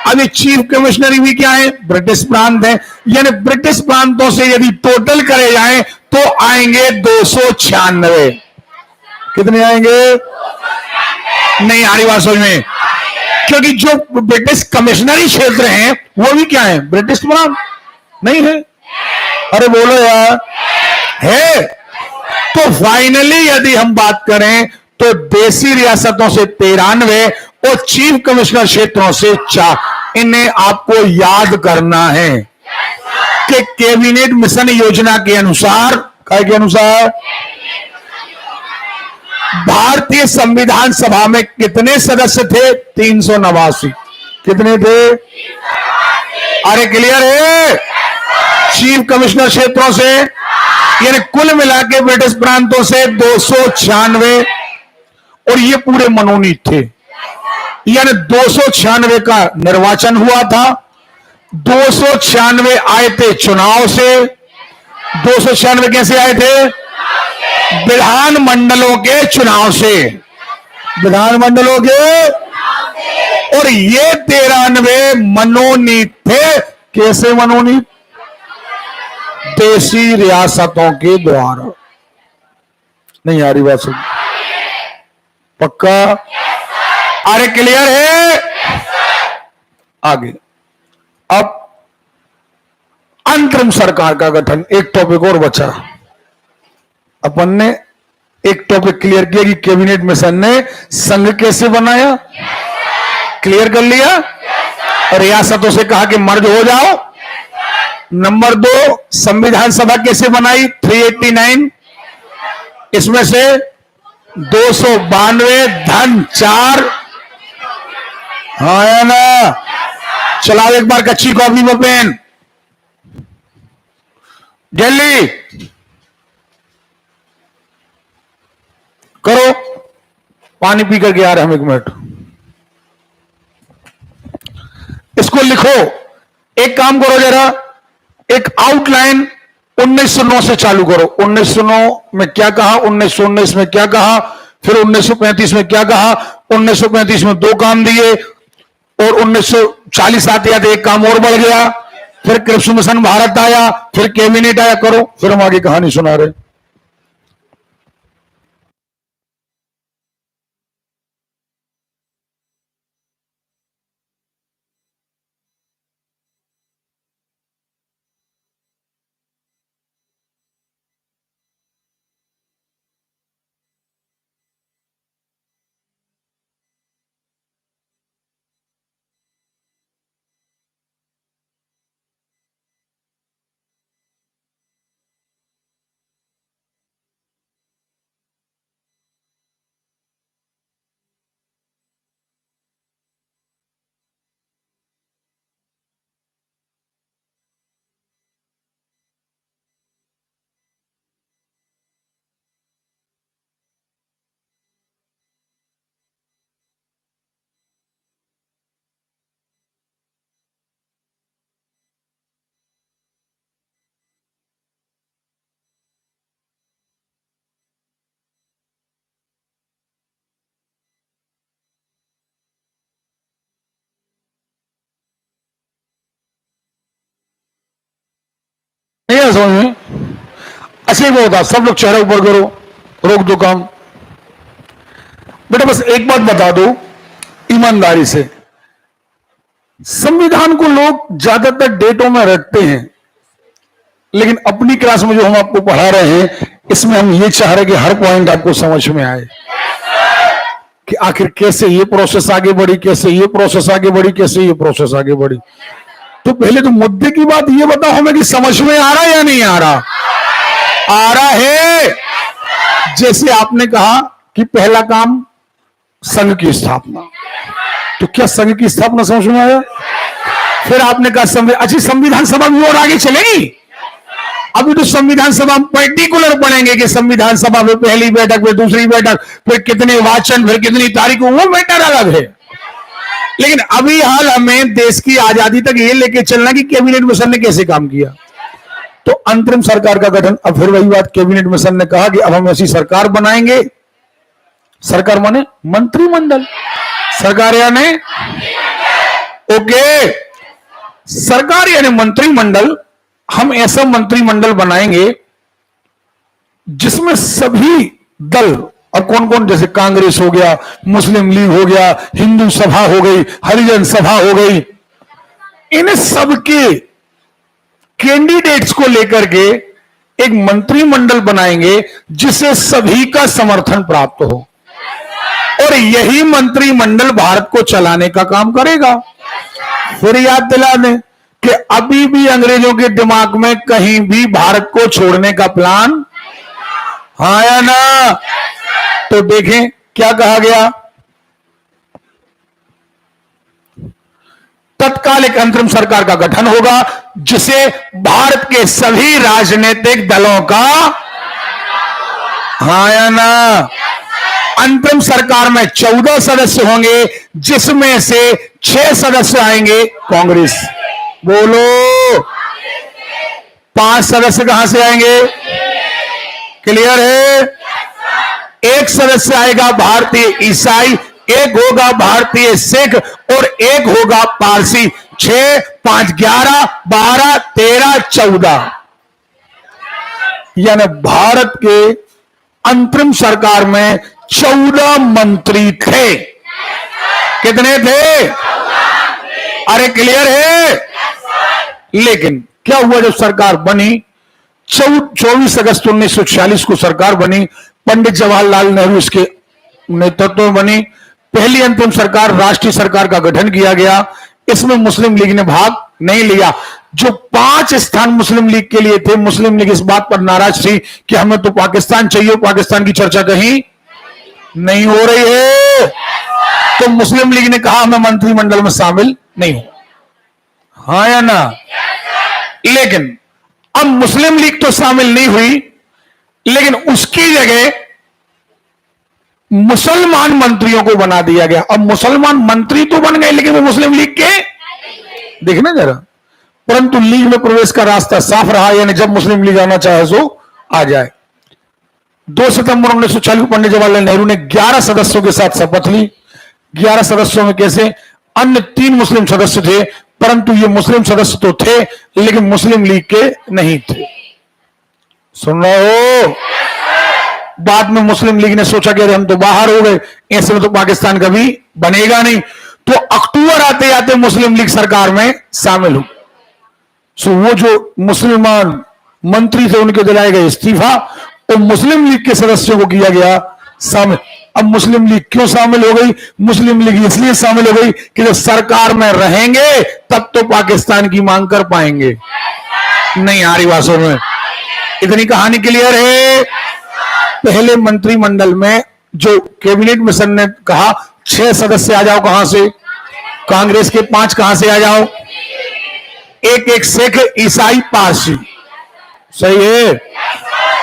अभी चीफ कमिश्नरी भी क्या है? ब्रिटिश प्रांत है। यानी ब्रिटिश प्रांतों से यदि टोटल करे जाएं तो आएंगे 296। कितने आएंगे? नहीं आ रही बात समझ में? क्योंकि जो ब्रिटिश कमिश्नरी क्षेत्र हैं वो भी क्या है? ब्रिटिश प्रांत नहीं है। अरे बोलो यार, है। तो फाइनली यदि हम बात करें तो देसी रियासतों से 93 और चीफ कमिश्नर क्षेत्रों से 4। इन्हें आपको याद करना है कि कैबिनेट मिशन योजना के अनुसार, क्या के अनुसार, भारतीय संविधान सभा में कितने सदस्य थे? 389। कितने थे? अरे क्लियर है? चीफ कमिश्नर क्षेत्रों से, यानी कुल मिला के ब्रिटिश प्रांतों से 296 और ये पूरे मनोनीत थे। यानी 296 का निर्वाचन हुआ था। 296 आए थे चुनाव से। 296 कैसे आए थे? विधान मंडलों के चुनाव से, विधान मंडलों के। और ये 93 मनोनीत थे। कैसे मनोनीत? देसी रियासतों के द्वारा। नहीं आ रही बात सुन? पक्का? अरे क्लियर है? आगे अब अंतरिम सरकार का गठन। एक टॉपिक और बचा। अपन ने एक टॉपिक क्लियर किया कि कैबिनेट मिशन ने संघ कैसे बनाया, क्लियर कर लिया। और रियासतों से कहा कि मर्ज हो जाओ। नंबर 2, संविधान सभा कैसे बनाई? 389, इसमें से 292 धन 4। हाँ है ना? चलाओ एक बार कच्ची कॉपी में पेन। दिल्ली करो। पानी पी करके आ रहे हम, 1 मिनट। इसको लिखो। एक काम करो जरा, एक आउटलाइन 1909 से चालू करो। 1909 में क्या कहा, 1919 में क्या कहा, फिर 1935 में क्या कहा। 1935 में 2 काम दिए और 1940 आते आते एक काम और बढ़ गया। फिर कृषि मिशन भारत आया, फिर कैबिनेट आया। करो, फिर हम आगे कहानी सुना रहे। अच्छा ही बहुत था, सब लोग चेहरा ऊपर करो, रोक दो काम। बेटा बस एक बात बता दो ईमानदारी से, संविधान को लोग ज्यादातर डेटों में रखते हैं, लेकिन अपनी क्लास में जो हम आपको पढ़ा रहे हैं इसमें हम ये चाह रहे हैं कि हर पॉइंट आपको समझ में आए कि आखिर कैसे ये प्रोसेस आगे बढ़ी, कैसे ये प्रोसेस आगे बढ़ी, कैसे ये प्रोसेस आगे बढ़ी। तो पहले तो मुद्दे की बात ये बताओ हमें कि समझ में आ रहा है या नहीं आ रहा? आ रहा है। जैसे आपने कहा कि पहला काम संघ की स्थापना, तो क्या संघ की स्थापना समझ में आया? फिर आपने कहा अच्छी संविधान सभा भी और आगे चलेगी। अभी तो संविधान सभा हम पर्टिकुलर पढ़ेंगे कि संविधान सभा में पहली बैठक, फिर दूसरी बैठक, फिर कितने वाचन, फिर कितनी तारीख, वो मैटर अलग है। लेकिन अभी हाल हमें देश की आजादी तक ये लेके चलना कि कैबिनेट मिशन ने कैसे काम किया। तो अंतरिम सरकार का गठन, अब फिर वही बात, कैबिनेट मिशन ने कहा कि अब हम ऐसी सरकार बनाएंगे। सरकार माने मंत्रिमंडल, सरकार यानी ओके, सरकार यानी मंत्रिमंडल। हम ऐसा मंत्रिमंडल बनाएंगे जिसमें सभी दल, और कौन कौन, जैसे कांग्रेस हो गया, मुस्लिम लीग हो गया, हिंदू सभा हो गई, हरिजन सभा हो गई, इन सबके कैंडिडेट्स को लेकर के एक मंत्रिमंडल बनाएंगे जिसे सभी का समर्थन प्राप्त हो, और यही मंत्रिमंडल भारत को चलाने का काम करेगा। फिर याद दिला दें कि अभी भी अंग्रेजों के दिमाग में कहीं भी भारत को छोड़ने का प्लान, हाँ या ना? तो देखें क्या कहा गया, तत्काल एक अंतरिम सरकार का गठन होगा जिसे भारत के सभी राजनीतिक दलों का, हाँ या ना? अंतरिम सरकार में 14 सदस्य होंगे जिसमें से 6 सदस्य आएंगे कांग्रेस, बोलो 5 सदस्य कहां से आएंगे? क्लियर है? 1 सदस्य आएगा भारतीय ईसाई, 1 होगा भारतीय सिख और 1 होगा पारसी। 6, 5, 11, 12, 13, 14, यानी भारत के अंतरिम सरकार में 14 मंत्री थे। कितने थे? अरे क्लियर है? लेकिन क्या हुआ जब सरकार बनी, 24 अगस्त 1946 को सरकार बनी, पंडित जवाहरलाल नेहरू इसके नेतृत्व में बनी। पहली अंतिम सरकार, राष्ट्रीय सरकार का गठन किया गया। इसमें मुस्लिम लीग ने भाग नहीं लिया। जो 5 स्थान मुस्लिम लीग के लिए थे, मुस्लिम लीग इस बात पर नाराज थी कि हमें तो पाकिस्तान चाहिए, पाकिस्तान की चर्चा कहीं नहीं हो रही है। तो मुस्लिम लीग ने कहा मैं मंत्रिमंडल में शामिल नहीं हूं, हाँ या ना? लेकिन अब मुस्लिम लीग तो शामिल नहीं हुई, लेकिन उसकी जगह मुसलमान मंत्रियों को बना दिया गया। अब मुसलमान मंत्री तो बन गए लेकिन वो मुस्लिम लीग के, देखना जरा, परंतु लीग में प्रवेश का रास्ता साफ रहा, यानी जब मुस्लिम लीग आना चाहे सो आ जाए। 2 सितंबर 1940 को पंडित जवाहरलाल नेहरू ने 11 सदस्यों के साथ शपथ ली। 11 सदस्यों में कैसे, अन्य 3 मुस्लिम सदस्य थे, परंतु ये मुस्लिम सदस्य तो थे लेकिन मुस्लिम लीग के नहीं थे। सुन रहे हो? बाद में मुस्लिम लीग ने सोचा कि अरे हम तो बाहर हो गए, ऐसे में तो पाकिस्तान कभी बनेगा नहीं, तो अक्टूबर आते आते मुस्लिम लीग सरकार में शामिल हो। सो वो जो मुसलमान मंत्री थे उनके दिलाए गए इस्तीफा और मुस्लिम लीग के सदस्यों को किया गया शामिल। अब मुस्लिम लीग क्यों शामिल हो गई? मुस्लिम लीग इसलिए शामिल हो गई कि जब सरकार में रहेंगे तब तो पाकिस्तान की मांग कर पाएंगे। नहीं आ रही बातों में? इतनी कहानी क्लियर है? पहले मंत्रिमंडल में जो कैबिनेट मिशन ने कहा 6 सदस्य आ जाओ, कहां से? कांग्रेस के 5 कहां से आ जाओ? एक सिख, ईसाई, पारसी, सही है।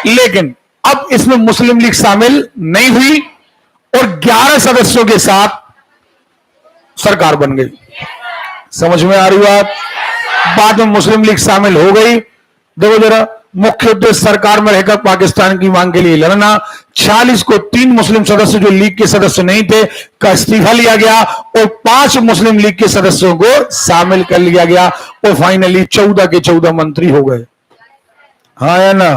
लेकिन अब इसमें मुस्लिम लीग शामिल नहीं हुई और 11 सदस्यों के साथ सरकार बन गई। समझ में आ रही बात? बाद में मुस्लिम लीग शामिल हो गई। देखो जरा, मुख्य उद्देश्य सरकार में रहकर पाकिस्तान की मांग के लिए लड़ना। 46 को 3 मुस्लिम सदस्य जो लीग के सदस्य नहीं थे का इस्तीफा लिया गया और 5 मुस्लिम लीग के सदस्यों को शामिल कर लिया गया और फाइनली 14 के 14 मंत्री हो गए, हाँ या ना?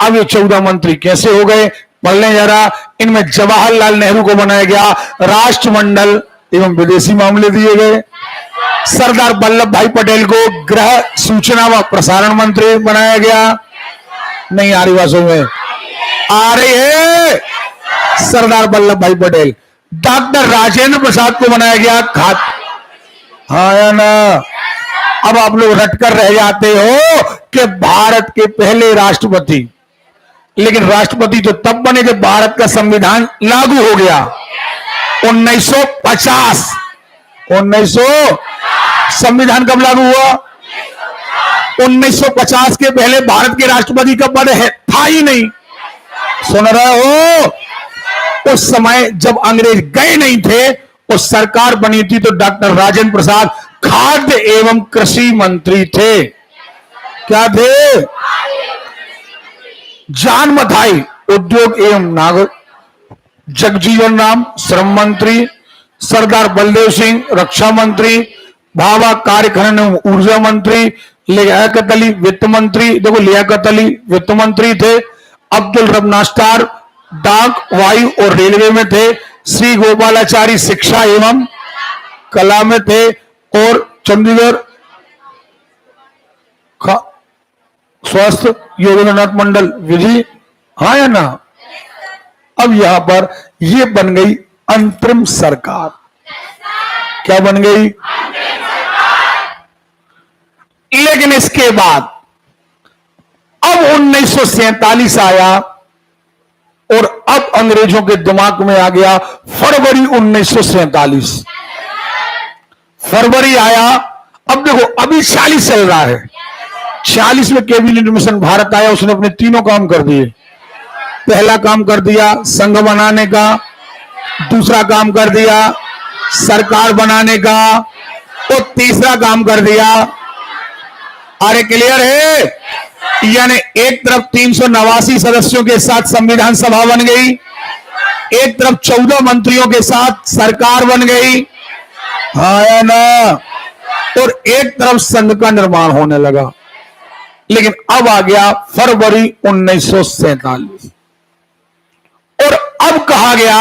अब ये 14 मंत्री कैसे हो गए, पढ़ लें जरा। इनमें जवाहरलाल नेहरू को बनाया गया राष्ट्रमंडल एवं विदेशी मामले दिए गए। सरदार वल्लभ भाई पटेल को गृह, सूचना व प्रसारण मंत्री बनाया गया। नहीं आ रही बातों में, आ रही है। सरदार वल्लभ भाई पटेल। डॉक्टर राजेंद्र प्रसाद को बनाया गया खाद्य, हाँ या ना। अब आप लोग रटकर रह जाते हो कि भारत के पहले राष्ट्रपति, लेकिन राष्ट्रपति तो तब बने जब भारत का संविधान लागू हो गया 1950। 1900 संविधान कब लागू हुआ? 1950 के पहले भारत के राष्ट्रपति का पद है था ही नहीं। सुन रहे हो? उस समय जब अंग्रेज गए नहीं थे, उस सरकार बनी थी तो डॉक्टर राजेंद्र प्रसाद खाद्य एवं कृषि मंत्री थे। क्या थे? जान मथाई उद्योग एवं नागर, जगजीवन राम श्रम मंत्री, सरदार बलदेव सिंह रक्षा मंत्री, भाभा कार्य खनन एवं ऊर्जा मंत्री, लियाकत अली वित्त मंत्री, देखो लियाकत अली वित्त मंत्री थे। अब्दुल रब नास्टार डाक, वायु और रेलवे में थे। श्री गोपालाचारी शिक्षा एवं कला में थे। और चंडीगढ़ स्वास्थ्य योगेंद्रनाथ मंडल विधि, हाँ या ना। अब यहां पर ये बन गई अंतरिम सरकार। क्या बन गई? लेकिन इसके बाद अब 1947 आया और अब अंग्रेजों के दिमाग में आ गया फरवरी 1947। फरवरी आया। अब देखो अभी 40 चल रहा है। 46 में कैबिनेट मिशन भारत आया, उसने अपने तीनों काम कर दिए। पहला काम कर दिया संघ बनाने का, दूसरा काम कर दिया सरकार बनाने का, और तीसरा काम कर दिया, अरे क्लियर है? यानी एक तरफ 389 सदस्यों के साथ संविधान सभा बन गई, एक तरफ 14 मंत्रियों के साथ सरकार बन गई, हाँ या ना, और एक तरफ संघ का निर्माण होने लगा। लेकिन अब आ गया फरवरी 1947 और अब कहा गया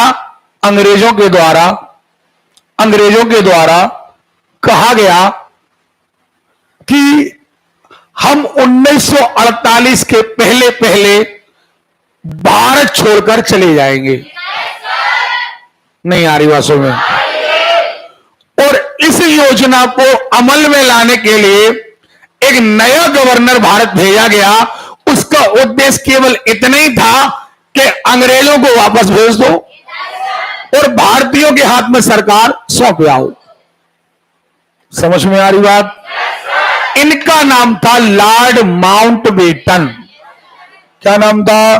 अंग्रेजों के द्वारा कहा गया कि हम 1948 के पहले भारत छोड़कर चले जाएंगे। नहीं आ रही बातों में। और इस योजना को अमल में लाने के लिए एक नया गवर्नर भारत भेजा गया। उसका उद्देश्य केवल इतना ही था कि अंग्रेजों को वापस भेज दो और भारतीयों के हाथ में सरकार सौंप आओ। समझ में आ रही बात? इनका नाम था लॉर्ड माउंटबेटन। क्या नाम था?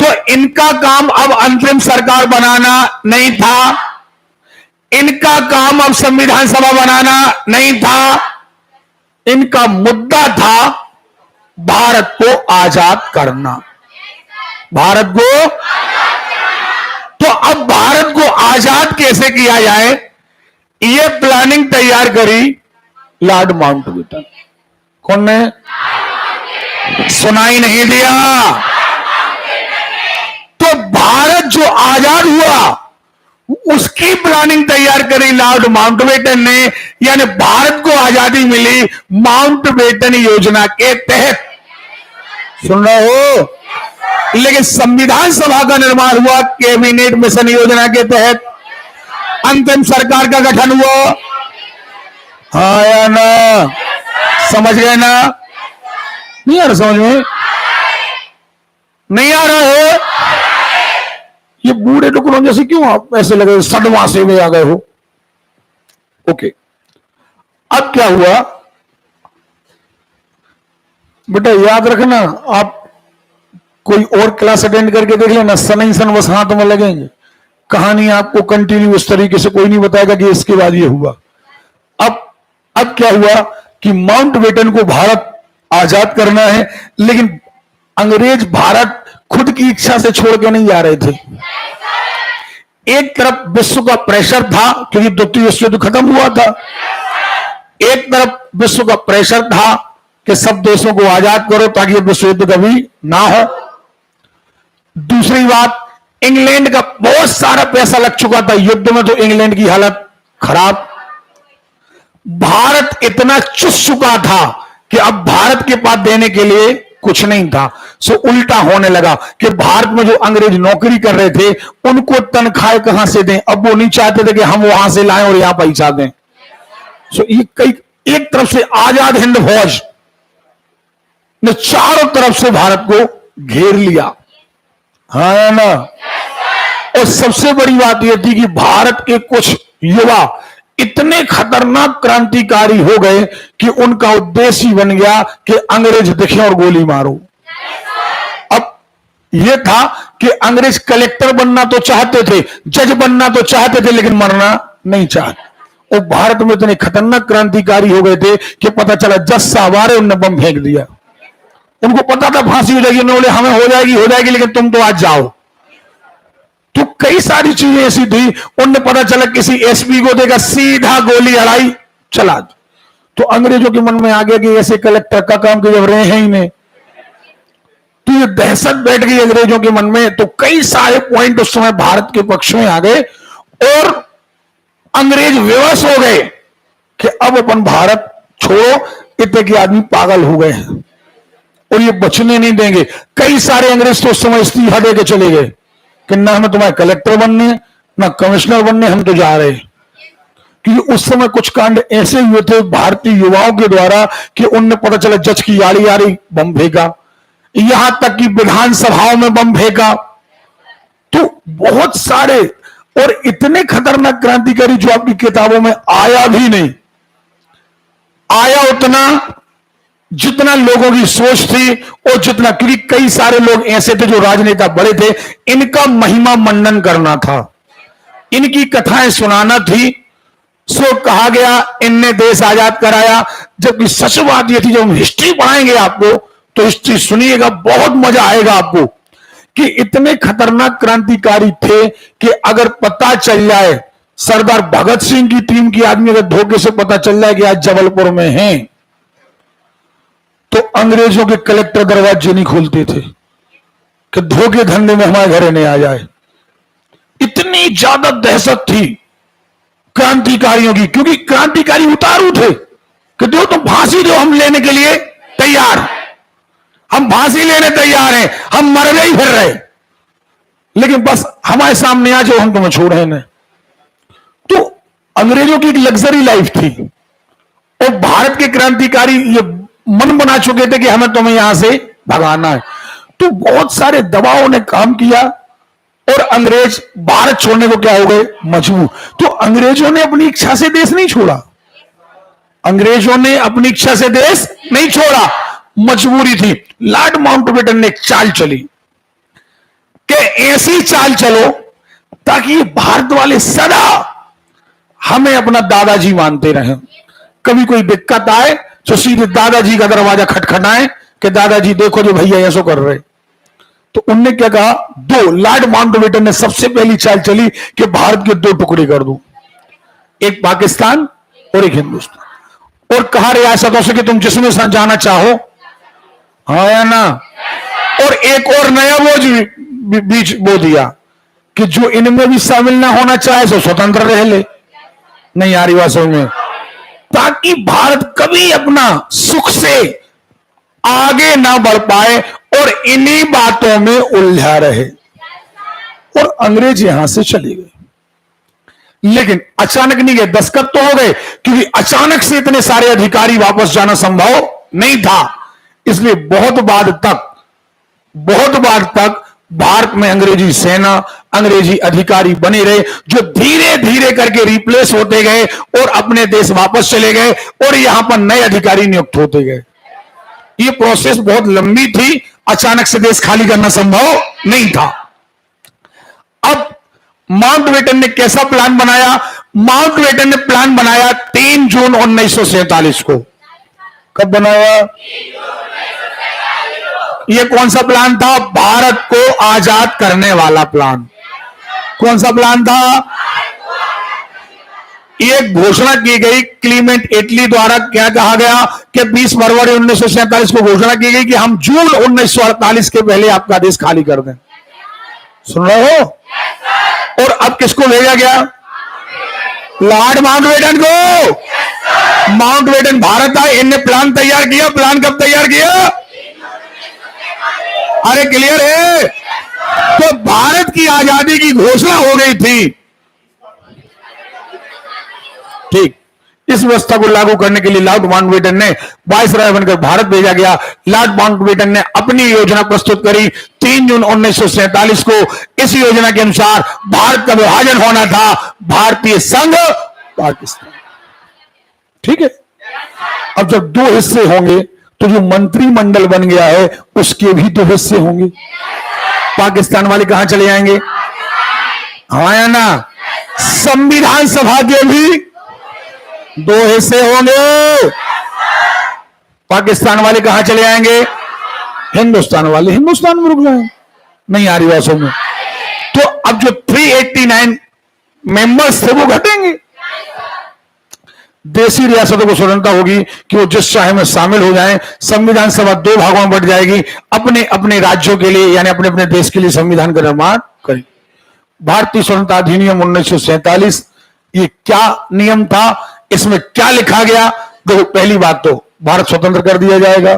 तो इनका काम अब अंतरिम सरकार बनाना नहीं था, इनका काम अब संविधान सभा बनाना नहीं था, इनका मुद्दा था भारत को आजाद करना। भारत को, तो अब भारत को आजाद कैसे किया जाए, यह प्लानिंग तैयार करी लॉर्ड माउंटबेटन। कौन ने? सुनाई नहीं दिया? तो भारत जो आजाद हुआ उसकी प्लानिंग तैयार करी लॉर्ड माउंटबेटन ने, यानी भारत को आजादी मिली माउंटबेटन योजना के तहत। सुन रहे हो? लेकिन संविधान सभा का निर्माण हुआ कैबिनेट मिशन योजना के तहत। अंतिम सरकार का गठन हुआ, हाँ या ना? समझ गए ना? नहीं आ रहा समझ में? नहीं आ रहा है? ये बूढ़े टुकड़ों जैसे क्यों आप ऐसे लगे सदमा से में आ गए हो? ओके, अब क्या हुआ बेटा, याद रखना, आप कोई और क्लास अटेंड करके देख लेना, सनई सन बस हाथ में लगेंगे। कहानी आपको कंटिन्यू उस तरीके से कोई नहीं बताएगा कि इसके बाद ये हुआ। अब क्या हुआ कि माउंटबेटन को भारत आजाद करना है, लेकिन अंग्रेज भारत खुद की इच्छा से छोड़ के नहीं जा रहे थे। एक तरफ विश्व का प्रेशर था क्योंकि द्वितीय विश्व युद्ध खत्म हुआ था, एक तरफ विश्व का प्रेशर था कि सब देशों को आजाद करो ताकि विश्व युद्ध कभी ना हो। दूसरी बात, इंग्लैंड का बहुत सारा पैसा लग चुका था युद्ध में, तो इंग्लैंड की हालत खराब। भारत इतना चुस चुका था कि अब भारत के पास देने के लिए कुछ नहीं था। सो उल्टा होने लगा कि भारत में जो अंग्रेज नौकरी कर रहे थे उनको तनख्वाह कहां से दें। अब वो नहीं चाहते थे कि हम वहां से लाएं और यहां पैसा दें। सो ये कई एक तरफ से आजाद हिंद फौज ने चारों तरफ से भारत को घेर लिया, हाँ ना। और सबसे बड़ी बात यह थी कि भारत के कुछ युवा इतने खतरनाक क्रांतिकारी हो गए कि उनका उद्देश्य ही बन गया कि अंग्रेज दिखे और गोली मारो। अब यह था कि अंग्रेज कलेक्टर बनना तो चाहते थे, जज बनना तो चाहते थे, लेकिन मरना नहीं चाहते। और भारत में इतने खतरनाक क्रांतिकारी हो गए थे कि पता चला जज साहब आ रहे, उनने बम फेंक दिया। उनको पता था फांसी हो जाएगी, उन्होंने बोले हमें हो जाएगी लेकिन तुम तो आज जाओ। तो कई सारी चीजें ऐसी थी, उनने पता चला किसी एसपी को देखा, सीधा गोली अड़ाई, चला। तो अंग्रेजों के मन में आ गया कि ऐसे कलेक्टर का काम कि जब रहे हैं ही नहीं, तो ये दहशत बैठ गई अंग्रेजों के मन में। तो कई सारे पॉइंट उस समय भारत के पक्ष में आ गए और अंग्रेज विवश हो गए कि अब अपन भारत छोड़ो, इतने के आदमी पागल हो गए हैं और ये बचने नहीं देंगे। कई सारे अंग्रेज तो उस समय इस्तीफा दे के चले गए कि ना हमें तुम्हारे कलेक्टर बनने ना कमिश्नर बनने, हम तो जा रहे हैं। क्योंकि उस समय कुछ कांड ऐसे हुए थे भारतीय युवाओं के द्वारा कि उनने पता चला जज की यारी यारी बम फेंका, यहां तक कि विधानसभाओं में बम फेंका। तो बहुत सारे और इतने खतरनाक क्रांतिकारी जो आपकी किताबों में आया भी नहीं, आया उतना जितना लोगों की सोच थी और जितना, क्योंकि कई सारे लोग ऐसे थे जो राजनेता बड़े थे, इनका महिमा मंडन करना था, इनकी कथाएं सुनाना थी। सो कहा गया इनने देश आजाद कराया। जबकि सच बात यह थी, जब हम हिस्ट्री पढ़ाएंगे आपको तो हिस्ट्री सुनिएगा, बहुत मजा आएगा आपको कि इतने खतरनाक क्रांतिकारी थे कि अगर पता चल जाए सरदार भगत सिंह की टीम की आदमी अगर धोखे से पता चल जाए कि आज जबलपुर में हैं, तो अंग्रेजों के कलेक्टर दरवाजे नहीं खोलते थे कि धोखे धंधे में हमारे घरे नहीं आ जाए। इतनी ज्यादा दहशत थी क्रांतिकारियों की, क्योंकि क्रांतिकारी उतारू थे कि दो तुम फांसी दो, हम लेने के लिए तैयार, हम फांसी लेने तैयार हैं, हम मर गए फिर रहे, लेकिन बस हमारे सामने आ जाओ, हम तुम्हें छोड़ रहे हैं। तो अंग्रेजों की एक लग्जरी लाइफ थी और भारत के क्रांतिकारी ये मन बना चुके थे कि हमें तुम्हें यहां से भगाना है। तो बहुत सारे दबावों ने काम किया और अंग्रेज भारत छोड़ने को क्या हो गए, मजबूर। तो अंग्रेजों ने अपनी इच्छा से देश नहीं छोड़ा, अंग्रेजों ने अपनी इच्छा से देश नहीं छोड़ा, मजबूरी थी। लॉर्ड माउंटबेटन ने एक चाल चली कि ऐसी चाल चलो ताकि भारत वाले सदा हमें अपना दादाजी मानते रहें। कभी कोई दिक्कत आए तो सीधे दादाजी का दरवाजा खटखटाएं कि दादाजी देखो जो भैया ऐसा कर रहे। तो उनने क्या कहा, दो, लॉर्ड माउंटबेटन ने सबसे पहली चाल चली कि भारत के दो टुकड़े कर दो, एक पाकिस्तान और एक हिंदुस्तान, और कहा रियासतों से कि तुम जिसमें जाना चाहो, हाँ या ना। और एक और नया बोझ बीच बो दिया कि जो इनमें भी शामिल ना होना चाहे तो स्वतंत्र रह ले। नहीं आ रही बात समझ में, ताकि भारत कभी अपना सुख से आगे ना बढ़ पाए और इन्हीं बातों में उलझा रहे। और अंग्रेज यहां से चले गए, लेकिन अचानक नहीं गए, दस्तखत तो हो गए, क्योंकि अचानक से इतने सारे अधिकारी वापस जाना संभव नहीं था। इसलिए बहुत बाद तक भारत में अंग्रेजी सेना, अंग्रेजी अधिकारी बने रहे, जो धीरे धीरे करके रिप्लेस होते गए और अपने देश वापस चले गए और यहां पर नए अधिकारी नियुक्त होते गए। ये प्रोसेस बहुत लंबी थी, अचानक से देश खाली करना संभव नहीं था। अब माउंटबेटन ने कैसा प्लान बनाया? माउंटबेटन ने प्लान बनाया 3 जून 1947 को। कब बनाया? ये कौन सा प्लान था? भारत को आजाद करने वाला प्लान। कौन सा प्लान था? एक घोषणा की गई क्लीमेंट एटली द्वारा, क्या कहा गया कि 20 फरवरी 1947 को घोषणा की गई कि हम जून 1948 के पहले आपका देश खाली कर दें। सुन रहे हो? और अब किसको भेजा गया? लॉर्ड माउंटबेटन को। माउंटबेटन भारत आए, इनने प्लान तैयार किया। प्लान कब तैयार किया? अरे क्लियर है? तो भारत की आजादी की घोषणा हो गई थी। ठीक, इस व्यवस्था को लागू करने के लिए लॉर्ड माउंटबेटन ने वायसराय बनकर भारत भेजा गया। लॉर्ड माउंटबेटन ने अपनी योजना प्रस्तुत करी 3 जून 1947 को। इस योजना के अनुसार भारत का विभाजन होना था, भारतीय संघ पाकिस्तान। ठीक है? अब जब 2 हिस्से होंगे तो जो मंत्रिमंडल बन गया है उसके भी 2 हिस्से होंगे। पाकिस्तान वाले कहां चले जाएंगे? हाँ या ना? संविधान सभा के भी 2 हिस्से होंगे। पाकिस्तान वाले कहां चले जाएंगे? हिंदुस्तान वाले हिंदुस्तान में रुक जाएंगे। नहीं आ रही बात समझ में? तो अब जो 389 मेंबर्स थे वो घटेंगे। देशी रियासतों को स्वतंत्रता होगी कि वो जिस चाहे में शामिल हो जाएं। संविधान सभा 2 भागों में बढ़ जाएगी। अपने अपने राज्यों के लिए यानी अपने अपने देश के लिए संविधान का निर्माण करें। भारतीय स्वतंत्रता अधिनियम 1947, ये क्या नियम था? इसमें क्या लिखा गया? देखो, पहली बात तो भारत स्वतंत्र कर दिया जाएगा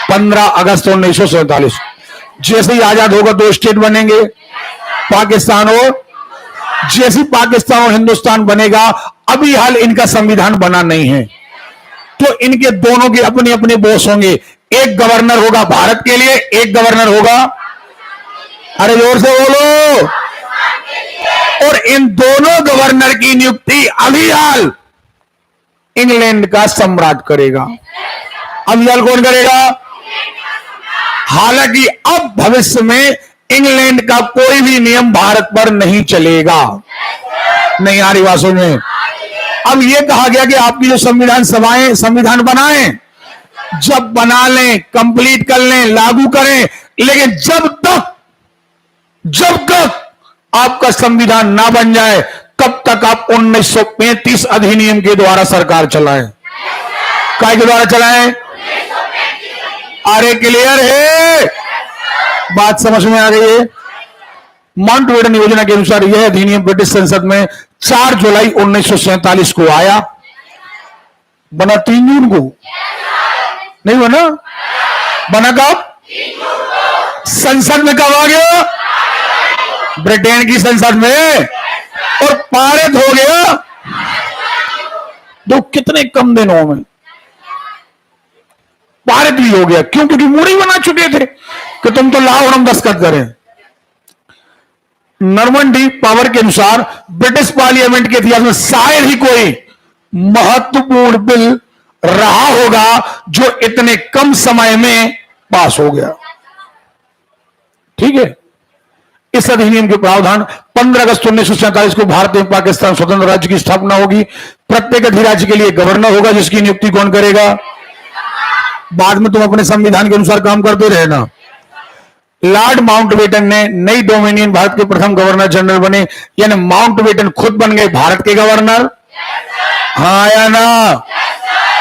15 अगस्त 1947। जैसे ही आजाद होगा 2 स्टेट बनेंगे, पाकिस्तान और, जैसे पाकिस्तान और हिंदुस्तान बनेगा, अभी हाल इनका संविधान बना नहीं है, तो इनके दोनों के अपने अपने बॉस होंगे। एक गवर्नर होगा भारत के लिए, एक गवर्नर होगा, अरे जोर से बोलो, और इन दोनों गवर्नर की नियुक्ति अभी हाल इंग्लैंड का सम्राट करेगा। अभी हाल कौन करेगा? हालांकि अब भविष्य में इंग्लैंड का कोई भी नियम भारत पर नहीं चलेगा। नहीं आ रही बात समझ में? अब यह कहा गया कि आपकी जो संविधान सभाएं संविधान बनाएं, जब बना लें, कंप्लीट कर लें, लागू करें, लेकिन जब तक आपका संविधान ना बन जाए तब तक आप 1935 अधिनियम के द्वारा सरकार चलाएं। काय के द्वारा चलाएं? अरे क्लियर है? बात समझ में आ गई है? माउंटबेटन योजना के अनुसार यह अधिनियम ब्रिटिश संसद में 4 जुलाई 1947 को आया। बना 3 जून को? नहीं बना? बना कब? संसद में कब आ गया? ब्रिटेन की संसद में, और पारित हो गया तो कितने कम दिनों में पारित भी हो गया। क्यों? क्योंकि मूड ही बना चुके थे कि तुम तो लाओ और हम दस्तखत करें। नॉर्मंडी पावर के अनुसार ब्रिटिश पार्लियामेंट के इतिहास में शायद ही कोई महत्वपूर्ण बिल रहा होगा जो इतने कम समय में पास हो गया। ठीक है? इस अधिनियम के प्रावधान 15 अगस्त 1947 को भारत एवं पाकिस्तान स्वतंत्र राज्य की स्थापना होगी। प्रत्येक अधिराज्य के लिए गवर्नर होगा जिसकी नियुक्ति कौन करेगा? बाद में तुम अपने संविधान के अनुसार काम करते रहना। लॉर्ड माउंटबेटन ने नई डोमिनियन भारत के प्रथम गवर्नर जनरल बने, यानी माउंटबेटन खुद बन गए भारत के गवर्नर। हाँ या ना?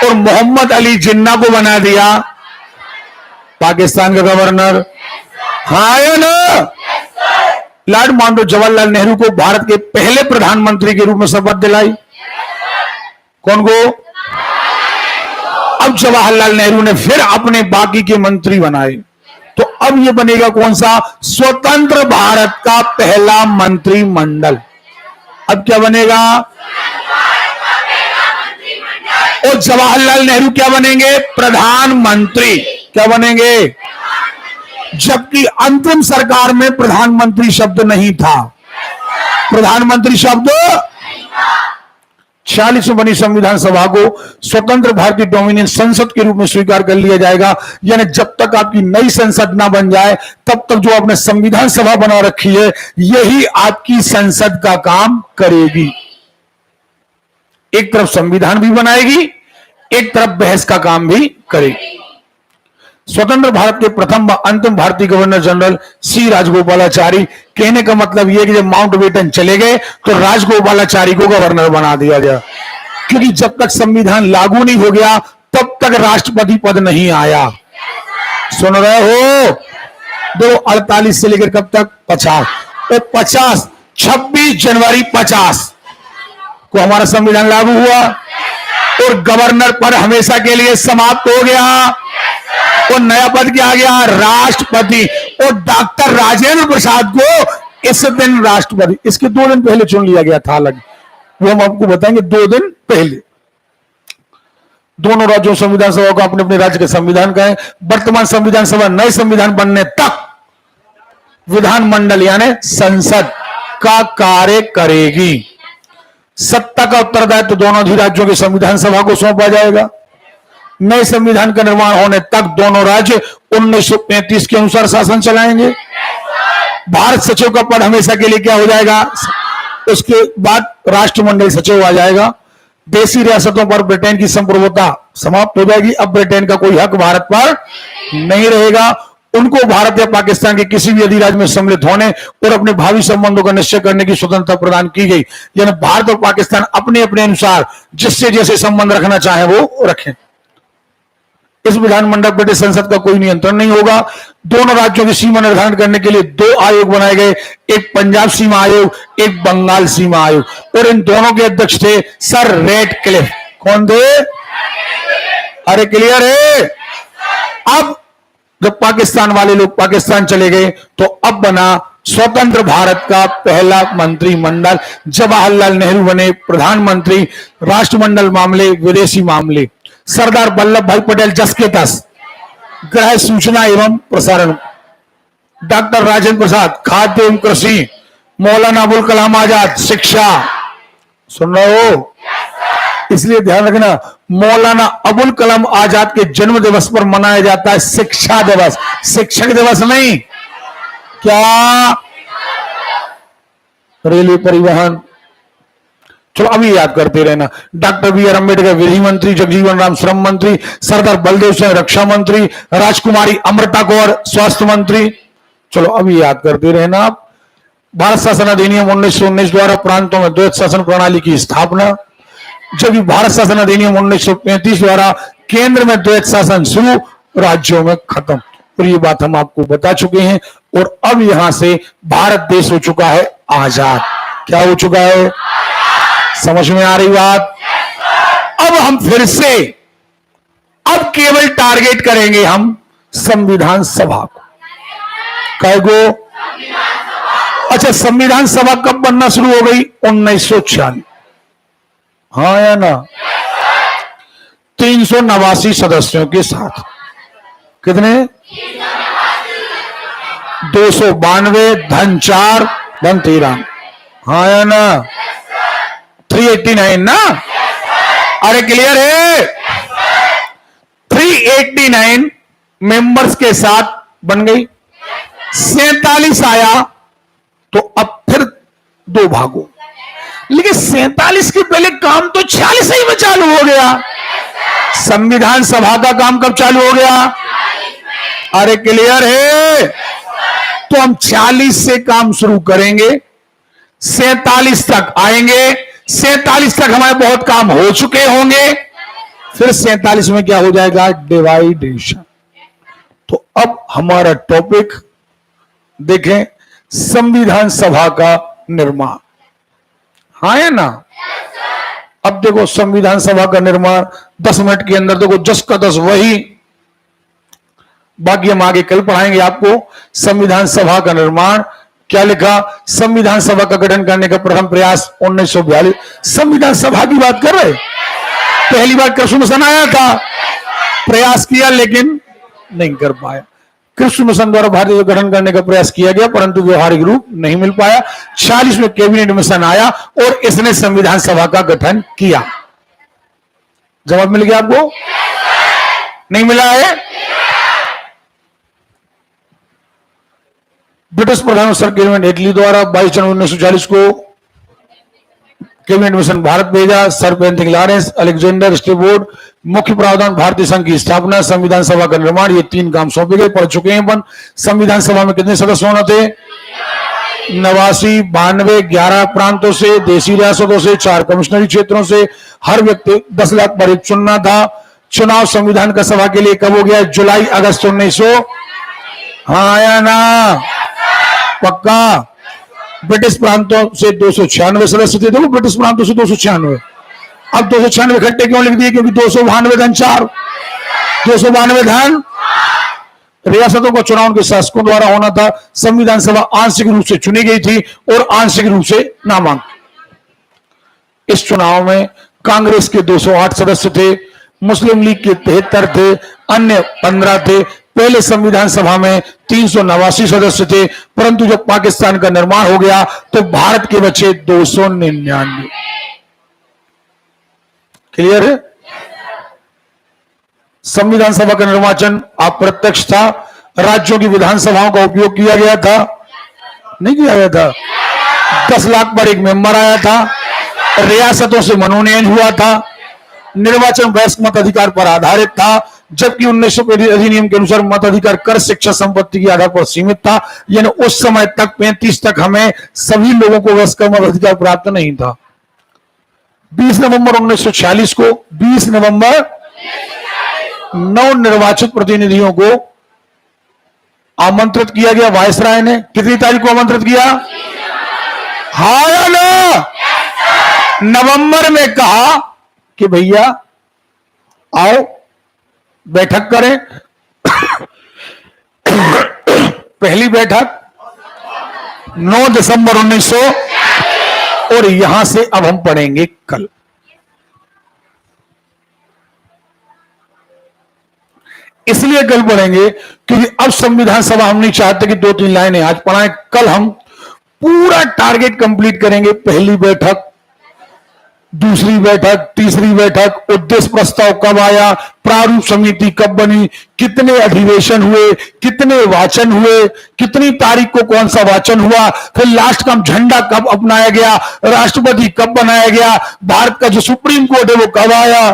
और मोहम्मद अली जिन्ना को बना दिया पाकिस्तान का गवर्नर। हाँ या ना? लॉर्ड माउंटबेटन जवाहरलाल नेहरू को भारत के पहले प्रधानमंत्री के रूप में शपथ दिलाई। कौन को? अब जवाहरलाल नेहरू ने फिर अपने बाकी के मंत्री बनाए। तो अब यह बनेगा कौन सा? स्वतंत्र भारत का पहला मंत्रिमंडल। अब क्या बनेगा? और जवाहरलाल नेहरू क्या बनेंगे? प्रधानमंत्री। क्या बनेंगे? जबकि अंतिम सरकार में प्रधानमंत्री शब्द नहीं था। प्रधानमंत्री शब्द 46 में बनी संविधान सभा को स्वतंत्र भारतीय डोमिनियन संसद के रूप में स्वीकार कर लिया जाएगा। यानी जब तक आपकी नई संसद ना बन जाए तब तक जो आपने संविधान सभा बना रखी है यही आपकी संसद का काम करेगी। एक तरफ संविधान भी बनाएगी, एक तरफ बहस का काम भी करेगी। स्वतंत्र भारत के प्रथम व अंतिम भारतीय गवर्नर जनरल सी राजगोपालाचारी। कहने का मतलब यह कि जब माउंटबेटन चले गए तो राजगोपालाचारी को गवर्नर बना दिया गया, क्योंकि जब तक संविधान लागू नहीं हो गया तब तक राष्ट्रपति पद नहीं आया। सुन रहे हो? 48 से लेकर कब तक? 50। तो 26 जनवरी 50 को हमारा संविधान लागू हुआ और गवर्नर पद हमेशा के लिए समाप्त हो गया और नया पद क्या आ गया? राष्ट्रपति। और डॉक्टर राजेंद्र प्रसाद को इस दिन राष्ट्रपति, इसके 2 दिन पहले चुन लिया गया था अलग, वो हम आपको बताएंगे। 2 दिन पहले दोनों राज्यों संविधान सभा को अपने अपने राज्य के संविधान का है। वर्तमान संविधान सभा नए संविधान बनने तक विधानमंडल यानी संसद का कार्य करेगी। सत्ता का उत्तरदायित्व तो दोनों ही राज्यों के संविधान सभा को सौंपा जाएगा। नए संविधान का निर्माण होने तक दोनों राज्य 1935 के अनुसार शासन चलाएंगे। भारत सचिव का पद हमेशा के लिए क्या हो जाएगा? उसके बाद राष्ट्रमंडल सचिव आ जाएगा। देशी रियासतों पर ब्रिटेन की संप्रभुता समाप्त हो जाएगी। अब ब्रिटेन का कोई हक भारत पर नहीं रहेगा। उनको भारत या पाकिस्तान के किसी भी अधिराज्य में सम्मिलित होने और अपने भावी संबंधों का निश्चय करने की स्वतंत्रता प्रदान की गई। यानी भारत और पाकिस्तान अपने अपने अनुसार जिससे जैसे संबंध रखना चाहे वो रखें। इस विधानमंडल ब्रिटिश संसद का कोई नियंत्रण नहीं होगा। दोनों राज्यों की सीमा निर्धारण करने के लिए 2 आयोग बनाए गए, एक पंजाब सीमा आयोग, एक बंगाल सीमा आयोग। और इन दोनों के अध्यक्ष थे सर रेडक्लिफ। कौन थे? अरे क्लियर है? अब जब पाकिस्तान वाले लोग पाकिस्तान चले गए तो अब बना स्वतंत्र भारत का पहला मंत्रिमंडल। जवाहरलाल नेहरू बने प्रधानमंत्री। राष्ट्रमंडल मामले, विदेशी मामले सरदार वल्लभ भाई पटेल जस के तस, गृह सूचना एवं प्रसारण। डॉक्टर राजेंद्र प्रसाद खाद्य एवं कृषि। मौलाना अबुल कलाम आजाद शिक्षा। सुन रहे हो? इसलिए ध्यान रखना, मौलाना अबुल कलाम आजाद के जन्म दिवस पर मनाया जाता है शिक्षा दिवस, शिक्षक दिवस नहीं। क्या? रेलवे परिवहन। चलो अभी याद करते रहना। डॉक्टर बी आर अम्बेडकर विधि मंत्री, जगजीवन राम श्रम मंत्री, सरदार बलदेव सिंह रक्षा मंत्री, राजकुमारी अमृता कौर स्वास्थ्य मंत्री। चलो अभी याद करते रहना आप। भारत शासन अधिनियम 1919 द्वारा प्रांतों में द्वैत शासन प्रणाली की स्थापना। जबकि भारत शासन अधिनियम 1935 द्वारा केंद्र में द्वैत शासन शुरू, राज्यों में खत्म। और ये बात हम आपको बता चुके हैं। और अब यहां से भारत देश हो चुका है आजाद। क्या हो चुका है? समझ में आ रही बात? अब हम फिर से अब केवल टारगेट करेंगे हम संविधान सभा को। कई को? अच्छा, संविधान सभा कब बनना शुरू हो गई? 1946। हाँ या ना? 389 सदस्यों के साथ। कितने? 292 धन 4 धन 13। हाँ या ना? 389 ना? अरे क्लियर है? 389 मेंबर्स के साथ बन गई। 47 आया तो अब फिर 2 भागों। लेकिन 47 के पहले काम तो 46 ही में चालू हो गया। संविधान सभा का काम कब चालू हो गया? अरे क्लियर है? तो हम 46 से काम शुरू करेंगे, 47 तक आएंगे। 47 तक हमारे बहुत काम हो चुके होंगे। फिर 47 में क्या हो जाएगा? डिवाइडेशन। तो अब हमारा टॉपिक देखें, संविधान सभा का निर्माण। हाँ है ना? अब देखो संविधान सभा का निर्माण 10 मिनट के अंदर देखो, 10 का 10 वही। बाकी हम आगे कल पढ़ाएंगे आपको। संविधान सभा का निर्माण क्या लिखा? संविधान सभा का गठन करने का प्रथम प्रयास 1942। संविधान सभा की बात कर रहे? पहली बार कृष्ण मिशन आया था, प्रयास किया लेकिन नहीं कर पाया। कृष्ण मिशन द्वारा भारत का गठन करने का प्रयास किया गया परंतु व्यवहारिक रूप नहीं मिल पाया। 46 में कैबिनेट मिशन आया और इसने संविधान सभा का गठन किया। जवाब मिल गया आपको? नहीं मिला है? ब्रिटिश प्रधान सर कैबिनेट हेटली द्वारा 22 जनवरी 1940 को कैबिनेट मिशन भारत भेजा, सर बेंथिक लॉरेंस, अलेक्जेंडर स्टेबोर्ड, मुख्य प्रावधान भारतीय संघ की स्थापना, संविधान सभा का निर्माण, ये 3 काम सौंपे गए, पढ़ चुके हैं अपन। संविधान सभा में कितने सदस्य होना थे? 89, 92, 11 प्रांतों से, देशी रियासतों से, 4 कमिश्नरी क्षेत्रों से, हर व्यक्ति 10 लाख पर एक चुनना था। चुनाव संविधान का सभा के लिए कब हो गया? जुलाई अगस्त 1900। हाँ आया ना? पक्का। ब्रिटिश प्रांतों से 296 सदस्य थे। देखो ब्रिटिश प्रांतों से 296, अब 296 इकट्ठे क्यों लिख दिए? क्योंकि 292 धन 4, 292 धन रियासतों का चुनाव उनके शासकों द्वारा होना था। संविधान सभा आंशिक रूप से चुनी गई थी और आंशिक रूप से नामांकित। इस चुनाव में कांग्रेस के 208 सदस्य थे, मुस्लिम लीग के 73 थे, अन्य 15 थे। पहले संविधान सभा में 389 सदस्य थे, परंतु जब पाकिस्तान का निर्माण हो गया तो भारत के बचे 299। क्लियर है? संविधान सभा का निर्वाचन अप्रत्यक्ष था। राज्यों की विधानसभाओं का उपयोग किया गया था? नहीं किया गया था। 10 लाख पर एक मेंबर आया था। रियासतों से मनोनयन हुआ था। निर्वाचन वयस्क मताधिकार पर आधारित था, जबकि 1900 अधिनियम के अनुसार मताधिकार कर, शिक्षा, संपत्ति के आधार पर सीमित था। यानी उस समय तक 35 तक हमें सभी लोगों को वयस्क मताधिकार प्राप्त नहीं था। 20 नवंबर 1946 को 20 नवंबर नवनिर्वाचित प्रतिनिधियों को आमंत्रित किया गया वायसराय ने। कितनी तारीख को आमंत्रित किया? हाँ या ना? नवंबर में कहा कि भैया आओ बैठक करें। पहली बैठक 9 दिसंबर 1900, और यहां से अब हम पढ़ेंगे कल। इसलिए कल पढ़ेंगे क्योंकि अब संविधान सभा हम नहीं चाहते कि 2-3 लाइनें आज पढ़ाएं। कल हम पूरा टारगेट कंप्लीट करेंगे। पहली बैठक, दूसरी बैठक, तीसरी बैठक, उद्देश्य प्रस्ताव कब आया, प्रारूप समिति कब बनी, कितने अधिवेशन हुए, कितने वाचन हुए, कितनी तारीख को कौन सा वाचन हुआ, फिर लास्ट का झंडा कब अपनाया गया, राष्ट्रपति कब बनाया गया, भारत का जो सुप्रीम कोर्ट है वो कब आया।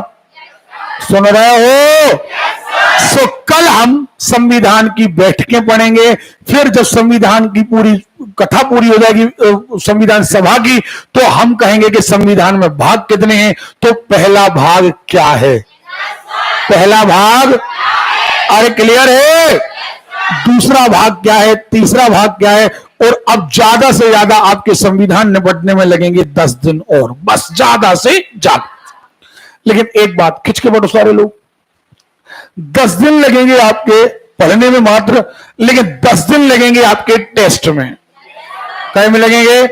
सुन रहे हो? सो कल हम संविधान की बैठकें पढ़ेंगे। फिर जब संविधान की पूरी कथा पूरी हो जाएगी संविधान सभा की, तो हम कहेंगे कि संविधान में भाग कितने हैं। तो पहला भाग क्या है? पहला भाग, अरे क्लियर है? दूसरा भाग क्या है? तीसरा भाग क्या है? और अब ज्यादा से ज्यादा आपके संविधान निपटने में लगेंगे 10 दिन और, बस ज्यादा से ज्यादा। लेकिन एक बात, खिंच के बैठो सारे लोग, 10 दिन लगेंगे आपके पढ़ने में मात्र, लेकिन 10 दिन लगेंगे आपके टेस्ट में। कहीं में लगेंगे?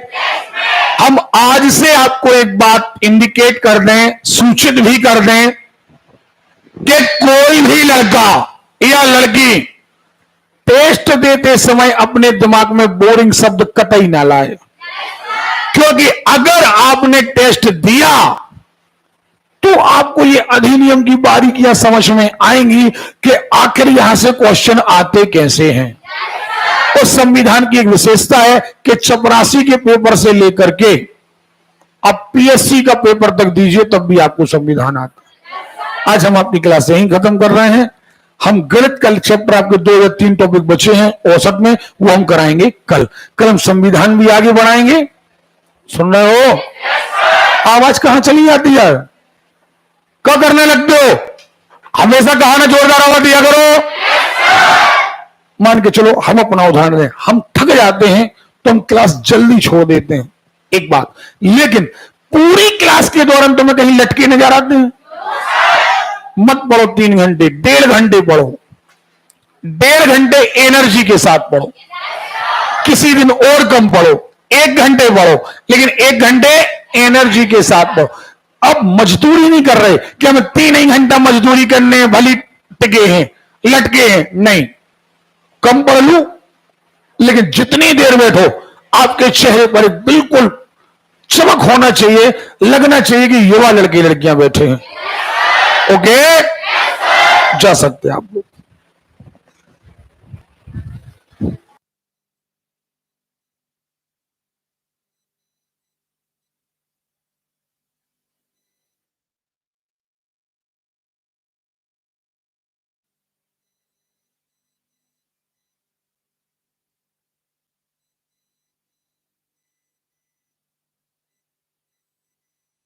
हम आज से आपको एक बात इंडिकेट कर दें, सूचित भी कर दें कि कोई भी लड़का या लड़की टेस्ट देते समय अपने दिमाग में बोरिंग शब्द कतई ना लाए, क्योंकि अगर आपने टेस्ट दिया तो आपको ये अधिनियम की बारीकियां समझ में आएंगी कि आखिर यहां से क्वेश्चन आते कैसे हैं। तो संविधान की एक विशेषता है कि चपरासी के पेपर से लेकर के अब पीएससी का पेपर तक दीजिए तब भी आपको संविधान आता। आज हम अपनी क्लास यहीं खत्म कर रहे हैं। हम गणित का चैप्टर, आपके 2 या 3 टॉपिक बचे हैं औसत में, वो हम कराएंगे कल। कल हम संविधान भी आगे बढ़ाएंगे। सुन रहे हो? आवाज कहां चली जाती है? क्या करने लगते हो? हमेशा कहा ना जोरदार आवाज दिया करो। मान के चलो हम अपना उदाहरण दें, हम थक जाते हैं तो हम क्लास जल्दी छोड़ देते हैं, एक बात। लेकिन पूरी क्लास के दौरान तुम्हें कहीं लटके नजर आते हैं? मत पढ़ो 3 घंटे, 1.5 घंटे पढ़ो। 1.5 घंटे एनर्जी के साथ पढ़ो। किसी दिन और कम पढ़ो, 1 घंटे पढ़ो, लेकिन 1 घंटे एनर्जी के साथ पढ़ो। अब मजदूरी नहीं कर रहे कि हमें 3 घंटा मजदूरी करने हैं, भली टिके हैं, लटके हैं, नहीं। कम पढ़ लूं, लेकिन जितनी देर बैठो आपके चेहरे पर बिल्कुल चमक होना चाहिए, लगना चाहिए कि युवा लड़के लड़कियां बैठे हैं। ओके, जा सकते हैं आप लोग।